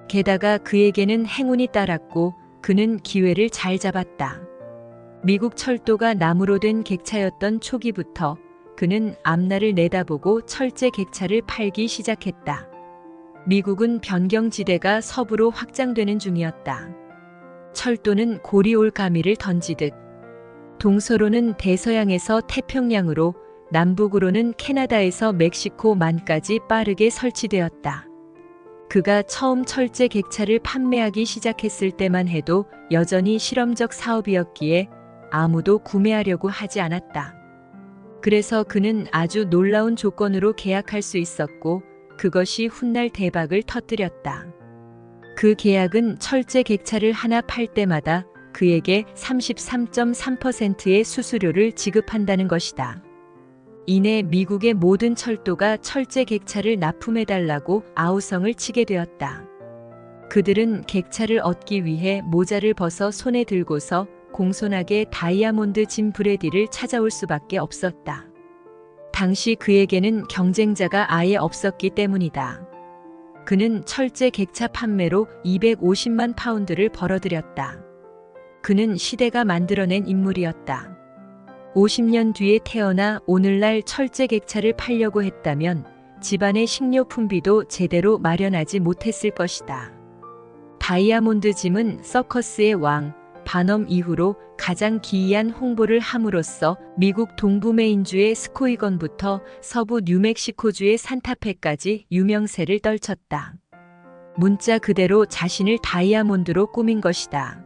게다가 그에게는 행운이 따랐고 그는 기회를 잘 잡았다. 미국 철도가 나무로 된 객차였던 초기부터 그는 앞날을 내다보고 철제 객차를 팔기 시작했다. 미국은 변경지대가 서부로 확장되는 중이었다. 철도는 고리올가미를 던지듯 동서로는 대서양에서 태평양으로 남북으로는 캐나다에서 멕시코만까지 빠르게 설치되었다. 그가 처음 철제 객차를 판매하기 시작했을 때만 해도 여전히 실험적 사업이었기에 아무도 구매하려고 하지 않았다. 그래서 그는 아주 놀라운 조건으로 계약할 수 있었고 그것이 훗날 대박을 터뜨렸다. 그 계약은 철제 객차를 하나 팔 때마다 그에게 33.3%의 수수료를 지급한다는 것이다. 이내 미국의 모든 철도가 철제 객차를 납품해달라고 아우성을 치게 되었다. 그들은 객차를 얻기 위해 모자를 벗어 손에 들고서 공손하게 다이아몬드 짐 브래디를 찾아올 수밖에 없었다. 당시 그에게는 경쟁자가 아예 없었기 때문이다. 그는 철제 객차 판매로 250만 파운드를 벌어들였다. 그는 시대가 만들어낸 인물이었다. 50년 뒤에 태어나 오늘날 철제 객차를 팔려고 했다면 집안의 식료품비도 제대로 마련하지 못했을 것이다. 다이아몬드 짐은 서커스의 왕, 반엄 이후로 가장 기이한 홍보를 함으로써 미국 동부 메인주의 스코이건부터 서부 뉴멕시코주의 산타페까지 유명세를 떨쳤다. 문자 그대로 자신을 다이아몬드로 꾸민 것이다.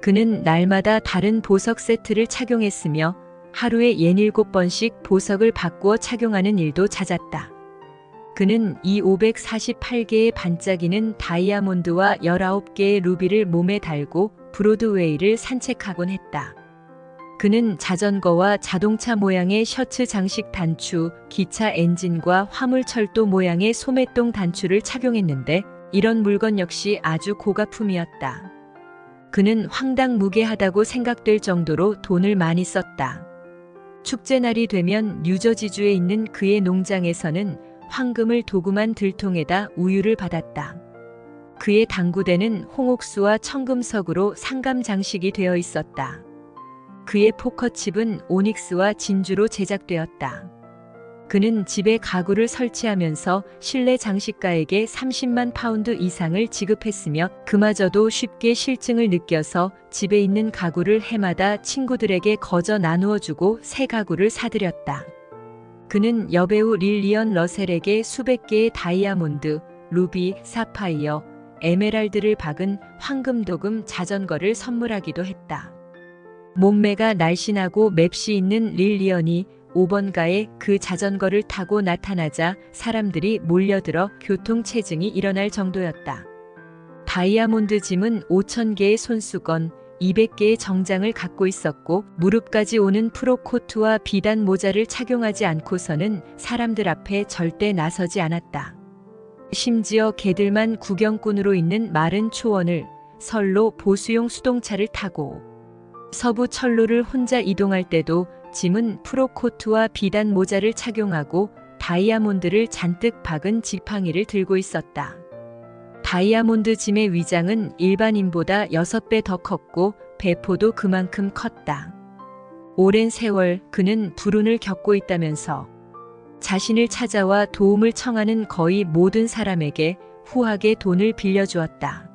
그는 날마다 다른 보석 세트를 착용했으며 하루에 67번씩 보석을 바꾸어 착용하는 일도 잦았다. 그는 이 548개의 반짝이는 다이아몬드와 19개의 루비를 몸에 달고 브로드웨이를 산책하곤 했다. 그는 자전거와 자동차 모양의 셔츠 장식 단추, 기차 엔진과 화물철도 모양의 소매똥 단추를 착용했는데 이런 물건 역시 아주 고가품이었다. 그는 황당무계하다고 생각될 정도로 돈을 많이 썼다. 축제날이 되면 뉴저지주에 있는 그의 농장에서는 황금을 도금한 들통에다 우유를 받았다. 그의 당구대는 홍옥수와 청금석으로 상감 장식이 되어 있었다. 그의 포커칩은 오닉스와 진주로 제작되었다. 그는 집에 가구를 설치하면서 실내 장식가에게 30만 파운드 이상을 지급했으며 그마저도 쉽게 실증을 느껴서 집에 있는 가구를 해마다 친구들에게 거저 나누어주고 새 가구를 사들였다. 그는 여배우 릴리언 러셀에게 수백 개의 다이아몬드, 루비, 사파이어, 에메랄드를 박은 황금도금 자전거를 선물하기도 했다. 몸매가 날씬하고 맵시 있는 릴리언이 5번가에 그 자전거를 타고 나타나자 사람들이 몰려들어 교통체증이 일어날 정도였다. 다이아몬드 짐은 5,000개의 손수건, 200개의 정장을 갖고 있었고 무릎까지 오는 프로코트와 비단 모자를 착용하지 않고서는 사람들 앞에 절대 나서지 않았다. 심지어 개들만 구경꾼으로 있는 마른 초원을 설로 보수용 수동차를 타고 서부 철로를 혼자 이동할 때도 짐은 프로코트와 비단 모자를 착용하고 다이아몬드를 잔뜩 박은 지팡이를 들고 있었다. 다이아몬드 짐의 위장은 일반인보다 6배 더 컸고 배포도 그만큼 컸다. 오랜 세월 그는 불운을 겪고 있다면서 자신을 찾아와 도움을 청하는 거의 모든 사람에게 후하게 돈을 빌려주었다.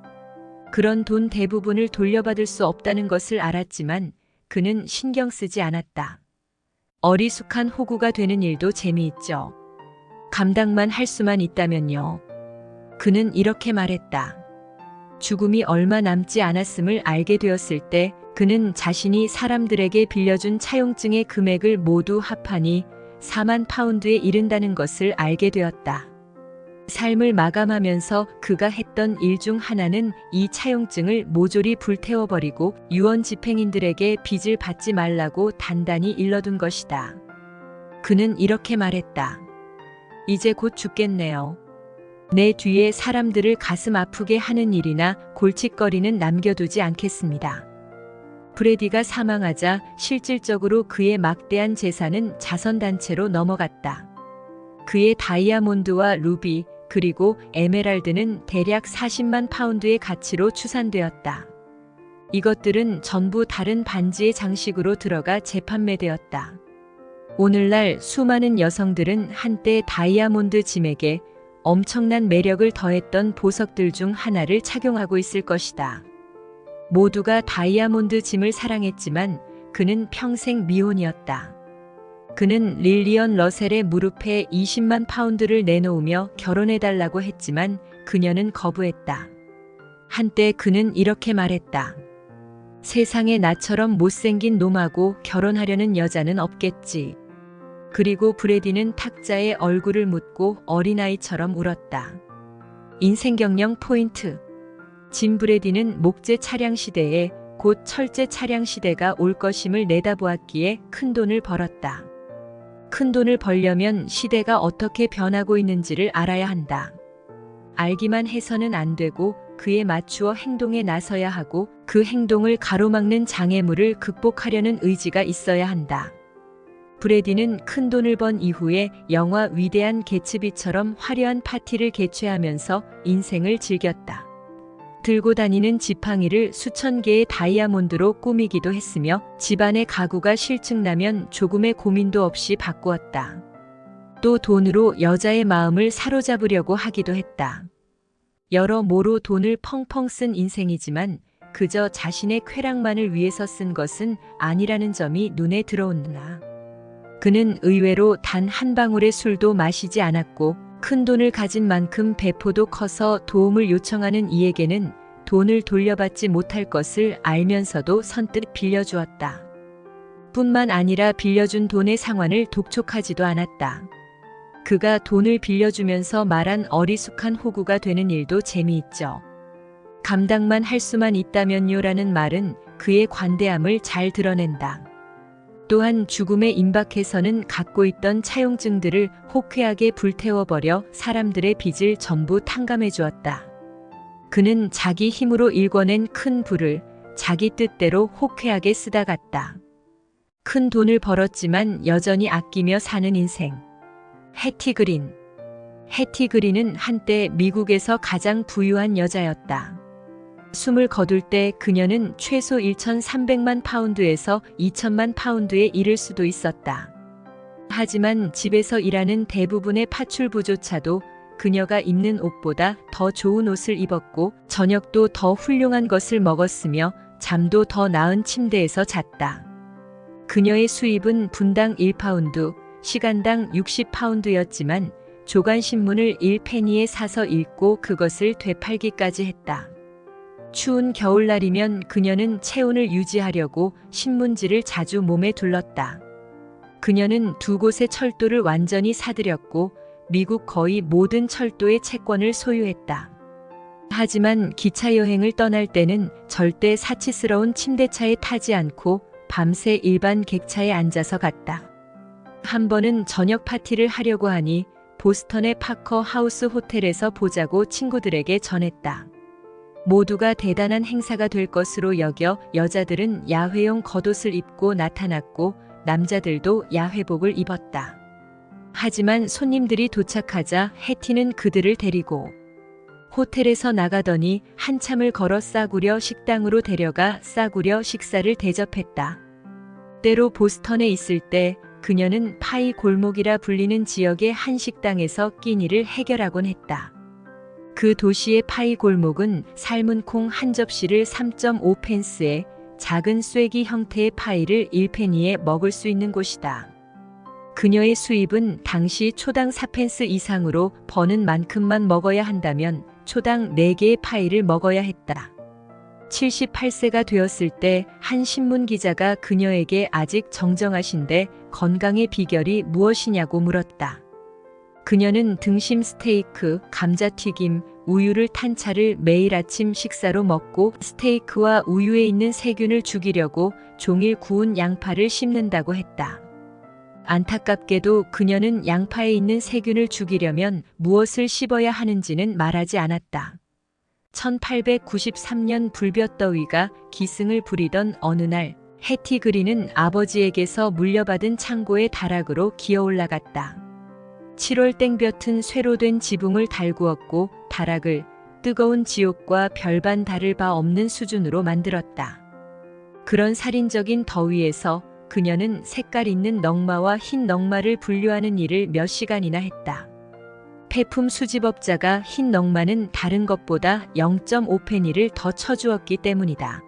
그런 돈 대부분을 돌려받을 수 없다는 것을 알았지만 그는 신경 쓰지 않았다. 어리숙한 호구가 되는 일도 재미있죠. 감당만 할 수만 있다면요. 그는 이렇게 말했다. 죽음이 얼마 남지 않았음을 알게 되었을 때 그는 자신이 사람들에게 빌려준 차용증의 금액을 모두 합하니 4만 파운드에 이른다는 것을 알게 되었다. 삶을 마감하면서 그가 했던 일 중 하나는 이 차용증을 모조리 불태워버리고 유언 집행인들에게 빚을 받지 말라고 단단히 일러둔 것이다. 그는 이렇게 말했다. 이제 곧 죽겠네요. 내 뒤에 사람들을 가슴 아프게 하는 일이나 골칫거리는 남겨두지 않겠습니다. 브래디가 사망하자 실질적으로 그의 막대한 재산은 자선단체로 넘어갔다. 그의 다이아몬드와 루비, 그리고 에메랄드는 대략 40만 파운드의 가치로 추산되었다. 이것들은 전부 다른 반지의 장식으로 들어가 재판매되었다. 오늘날 수많은 여성들은 한때 다이아몬드 짐에게 엄청난 매력을 더했던 보석들 중 하나를 착용하고 있을 것이다. 모두가 다이아몬드 짐을 사랑했지만 그는 평생 미혼이었다. 그는 릴리언 러셀의 무릎에 20만 파운드를 내놓으며 결혼해달라고 했지만 그녀는 거부했다. 한때 그는 이렇게 말했다. 세상에 나처럼 못생긴 놈하고 결혼하려는 여자는 없겠지. 그리고 브래디는 탁자에 얼굴을 묻고 어린아이처럼 울었다. 인생경영 포인트. 짐 브래디는 목재 차량 시대에 곧 철제 차량 시대가 올 것임을 내다보았기에 큰 돈을 벌었다. 큰 돈을 벌려면 시대가 어떻게 변하고 있는지를 알아야 한다. 알기만 해서는 안 되고 그에 맞추어 행동에 나서야 하고 그 행동을 가로막는 장애물을 극복하려는 의지가 있어야 한다. 브래디는 큰 돈을 번 이후에 영화 위대한 개츠비처럼 화려한 파티를 개최하면서 인생을 즐겼다. 들고 다니는 지팡이를 수천 개의 다이아몬드로 꾸미기도 했으며 집안의 가구가 실증나면 조금의 고민도 없이 바꾸었다. 또 돈으로 여자의 마음을 사로잡으려고 하기도 했다. 여러모로 돈을 펑펑 쓴 인생이지만 그저 자신의 쾌락만을 위해서 쓴 것은 아니라는 점이 눈에 들어온다. 그는 의외로 단 한 방울의 술도 마시지 않았고 큰 돈을 가진 만큼 배포도 커서 도움을 요청하는 이에게는 돈을 돌려받지 못할 것을 알면서도 선뜻 빌려주었다. 뿐만 아니라 빌려준 돈의 상환을 독촉하지도 않았다. 그가 돈을 빌려주면서 말한 어리숙한 호구가 되는 일도 재미있죠. 감당만 할 수만 있다면요라는 말은 그의 관대함을 잘 드러낸다. 또한 죽음의 임박해서는 갖고 있던 차용증들을 호쾌하게 불태워버려 사람들의 빚을 전부 탕감해 주었다. 그는 자기 힘으로 일궈낸 큰 불을 자기 뜻대로 호쾌하게 쓰다 갔다. 큰 돈을 벌었지만 여전히 아끼며 사는 인생. 해티 그린. 해티 그린은 한때 미국에서 가장 부유한 여자였다. 숨을 거둘 때 그녀는 최소 1,300만 파운드에서 2,000만 파운드에 이를 수도 있었다. 하지만 집에서 일하는 대부분의 파출부조차도 그녀가 입는 옷보다 더 좋은 옷을 입었고 저녁도 더 훌륭한 것을 먹었으며 잠도 더 나은 침대에서 잤다. 그녀의 수입은 분당 1파운드, 시간당 60파운드였지만 조간신문을 1페니에 사서 읽고 그것을 되팔기까지 했다. 추운 겨울날이면 그녀는 체온을 유지하려고 신문지를 자주 몸에 둘렀다. 그녀는 두 곳의 철도를 완전히 사들였고 미국 거의 모든 철도의 채권을 소유했다. 하지만 기차 여행을 떠날 때는 절대 사치스러운 침대차에 타지 않고 밤새 일반 객차에 앉아서 갔다. 한 번은 저녁 파티를 하려고 하니 보스턴의 파커 하우스 호텔에서 보자고 친구들에게 전했다. 모두가 대단한 행사가 될 것으로 여겨 여자들은 야회용 겉옷을 입고 나타났고 남자들도 야회복을 입었다. 하지만 손님들이 도착하자 해티는 그들을 데리고 호텔에서 나가더니 한참을 걸어 싸구려 식당으로 데려가 싸구려 식사를 대접했다. 때로 보스턴에 있을 때 그녀는 파이 골목이라 불리는 지역의 한 식당에서 끼니를 해결하곤 했다. 그 도시의 파이 골목은 삶은 콩 한 접시를 3.5펜스에 작은 쐐기 형태의 파이를 1페니에 먹을 수 있는 곳이다. 그녀의 수입은 당시 초당 4펜스 이상으로 버는 만큼만 먹어야 한다면 초당 4개의 파이를 먹어야 했다. 78세가 되었을 때 한 신문 기자가 그녀에게 아직 정정하신데 건강의 비결이 무엇이냐고 물었다. 그녀는 등심 스테이크, 감자튀김, 우유를 탄 차를 매일 아침 식사로 먹고 스테이크와 우유에 있는 세균을 죽이려고 종일 구운 양파를 씹는다고 했다. 안타깝게도 그녀는 양파에 있는 세균을 죽이려면 무엇을 씹어야 하는지는 말하지 않았다. 1893년 불볕더위가 기승을 부리던 어느 날 해티 그린은 아버지에게서 물려받은 창고의 다락으로 기어 올라갔다. 7월 땡볕은 쇠로 된 지붕을 달구었고 다락을 뜨거운 지옥과 별반 다를 바 없는 수준으로 만들었다. 그런 살인적인 더위에서 그녀는 색깔 있는 넝마와 흰 넝마를 분류하는 일을 몇 시간이나 했다. 폐품 수집업자가 흰 넝마는 다른 것보다 0.5페니를 더 쳐주었기 때문이다.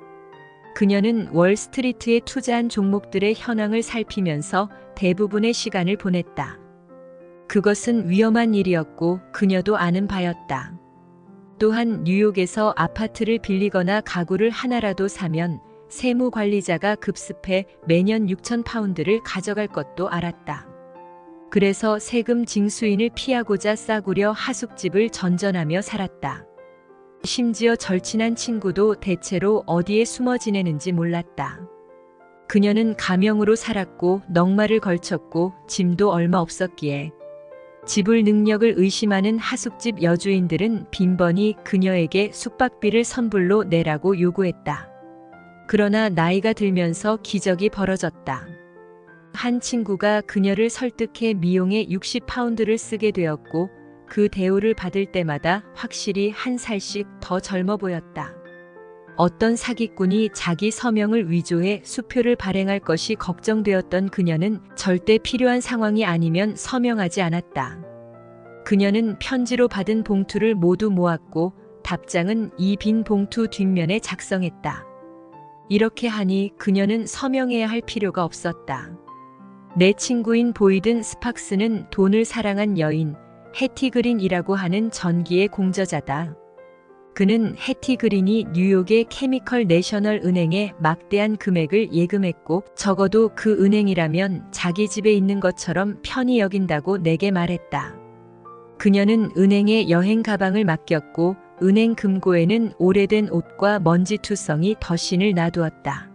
그녀는 월스트리트에 투자한 종목들의 현황을 살피면서 대부분의 시간을 보냈다. 그것은 위험한 일이었고 그녀도 아는 바였다. 또한 뉴욕에서 아파트를 빌리거나 가구를 하나라도 사면 세무관리자가 급습해 매년 6,000파운드를 가져갈 것도 알았다. 그래서 세금 징수인을 피하고자 싸구려 하숙집을 전전하며 살았다. 심지어 절친한 친구도 대체로 어디에 숨어 지내는지 몰랐다. 그녀는 가명으로 살았고 넝마를 걸쳤고 짐도 얼마 없었기에 지불 능력을 의심하는 하숙집 여주인들은 빈번히 그녀에게 숙박비를 선불로 내라고 요구했다. 그러나 나이가 들면서 기적이 벌어졌다. 한 친구가 그녀를 설득해 미용에 60파운드를 쓰게 되었고 그 대우를 받을 때마다 확실히 한 살씩 더 젊어 보였다. 어떤 사기꾼이 자기 서명을 위조해 수표를 발행할 것이 걱정되었던 그녀는 절대 필요한 상황이 아니면 서명하지 않았다. 그녀는 편지로 받은 봉투를 모두 모았고 답장은 이 빈 봉투 뒷면에 작성했다. 이렇게 하니 그녀는 서명해야 할 필요가 없었다. 내 친구인 보이든 스팍스는 돈을 사랑한 여인, 해티 그린이라고 하는 전기의 공저자다. 그는 해티 그린이 뉴욕의 케미컬 내셔널 은행에 막대한 금액을 예금했고 적어도 그 은행이라면 자기 집에 있는 것처럼 편히 여긴다고 내게 말했다. 그녀는 은행에 여행 가방을 맡겼고 은행 금고에는 오래된 옷과 먼지투성이 덧신을 놔두었다.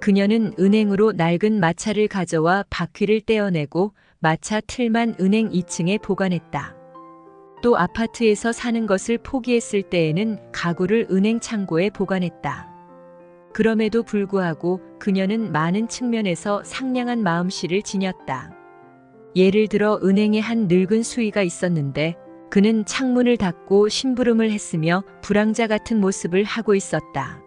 그녀는 은행으로 낡은 마차를 가져와 바퀴를 떼어내고 마차 틀만 은행 2층에 보관했다. 또 아파트에서 사는 것을 포기했을 때에는 가구를 은행 창고에 보관했다. 그럼에도 불구하고 그녀는 많은 측면에서 상냥한 마음씨를 지녔다. 예를 들어 은행에 한 늙은 수의가 있었는데 그는 창문을 닫고 심부름을 했으며 불황자 같은 모습을 하고 있었다.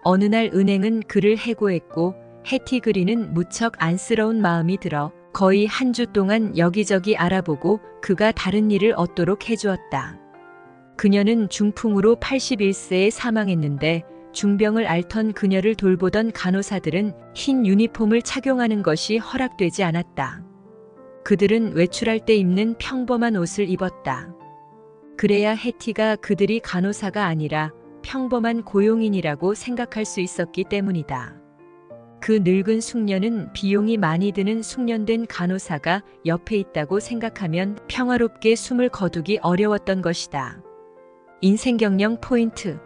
어느 날 은행은 그를 해고했고 해티 그린은 무척 안쓰러운 마음이 들어 거의 한 주 동안 여기저기 알아보고 그가 다른 일을 얻도록 해주었다. 그녀는 중풍으로 81세에 사망했는데 중병을 앓던 그녀를 돌보던 간호사들은 흰 유니폼을 착용하는 것이 허락되지 않았다. 그들은 외출할 때 입는 평범한 옷을 입었다. 그래야 해티가 그들이 간호사가 아니라 평범한 고용인이라고 생각할 수 있었기 때문이다. 그 늙은 숙녀는 비용이 많이 드는 숙련된 간호사가 옆에 있다고 생각하면 평화롭게 숨을 거두기 어려웠던 것이다. 인생경영 포인트.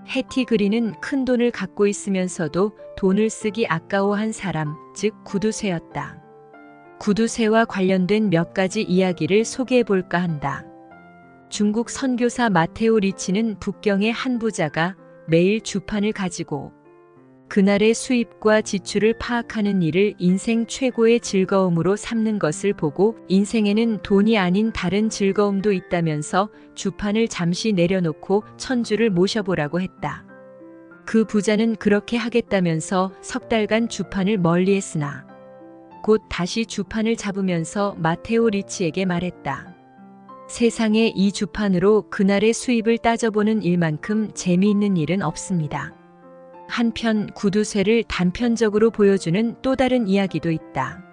해티 그린은 큰 돈을 갖고 있으면서도 돈을 쓰기 아까워한 사람, 즉 구두쇠였다. 구두쇠와 관련된 몇 가지 이야기를 소개해 볼까 한다. 중국 선교사 마테오 리치는 북경의 한 부자가 매일 주판을 가지고 그날의 수입과 지출을 파악하는 일을 인생 최고의 즐거움으로 삼는 것을 보고 인생에는 돈이 아닌 다른 즐거움도 있다면서 주판을 잠시 내려놓고 천주를 모셔보라고 했다. 그 부자는 그렇게 하겠다면서 석 달간 주판을 멀리했으나 곧 다시 주판을 잡으면서 마테오 리치에게 말했다. 세상에 이 주판으로 그날의 수입을 따져보는 일만큼 재미있는 일은 없습니다. 한편 구두쇠를 단편적으로 보여주는 또 다른 이야기도 있다.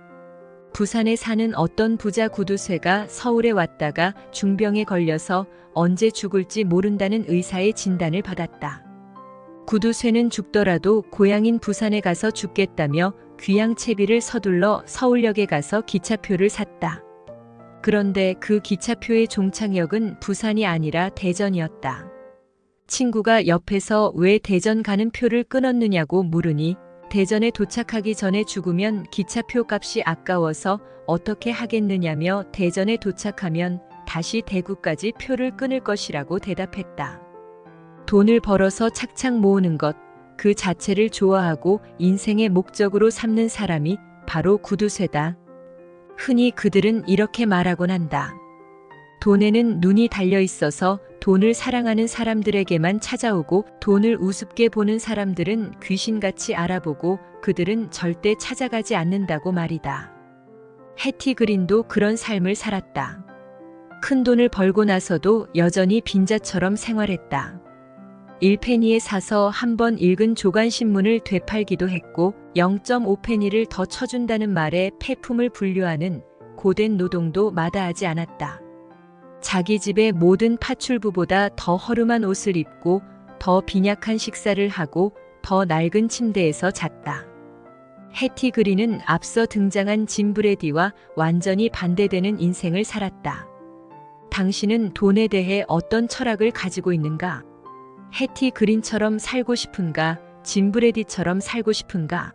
부산에 사는 어떤 부자 구두쇠가 서울에 왔다가 중병에 걸려서 언제 죽을지 모른다는 의사의 진단을 받았다. 구두쇠는 죽더라도 고향인 부산에 가서 죽겠다며 귀양 채비를 서둘러 서울역에 가서 기차표를 샀다. 그런데 그 기차표의 종착역은 부산이 아니라 대전이었다. 친구가 옆에서 왜 대전 가는 표를 끊었느냐고 물으니 대전에 도착하기 전에 죽으면 기차표 값이 아까워서 어떻게 하겠느냐며 대전에 도착하면 다시 대구까지 표를 끊을 것이라고 대답했다. 돈을 벌어서 착착 모으는 것, 그 자체를 좋아하고 인생의 목적으로 삼는 사람이 바로 구두쇠다. 흔히 그들은 이렇게 말하곤 한다. 돈에는 눈이 달려 있어서 돈을 사랑하는 사람들에게만 찾아오고 돈을 우습게 보는 사람들은 귀신같이 알아보고 그들은 절대 찾아가지 않는다고 말이다. 해티 그린도 그런 삶을 살았다. 큰 돈을 벌고 나서도 여전히 빈자처럼 생활했다. 1페니에 사서 한 번 읽은 조간신문을 되팔기도 했고 0.5페니를 더 쳐준다는 말에 폐품을 분류하는 고된 노동도 마다하지 않았다. 자기 집의 모든 파출부보다 더 허름한 옷을 입고 더 빈약한 식사를 하고 더 낡은 침대에서 잤다. 해티 그린은 앞서 등장한 짐 브레디와 완전히 반대되는 인생을 살았다. 당신은 돈에 대해 어떤 철학을 가지고 있는가? 해티 그린처럼 살고 싶은가? 짐 브레디처럼 살고 싶은가?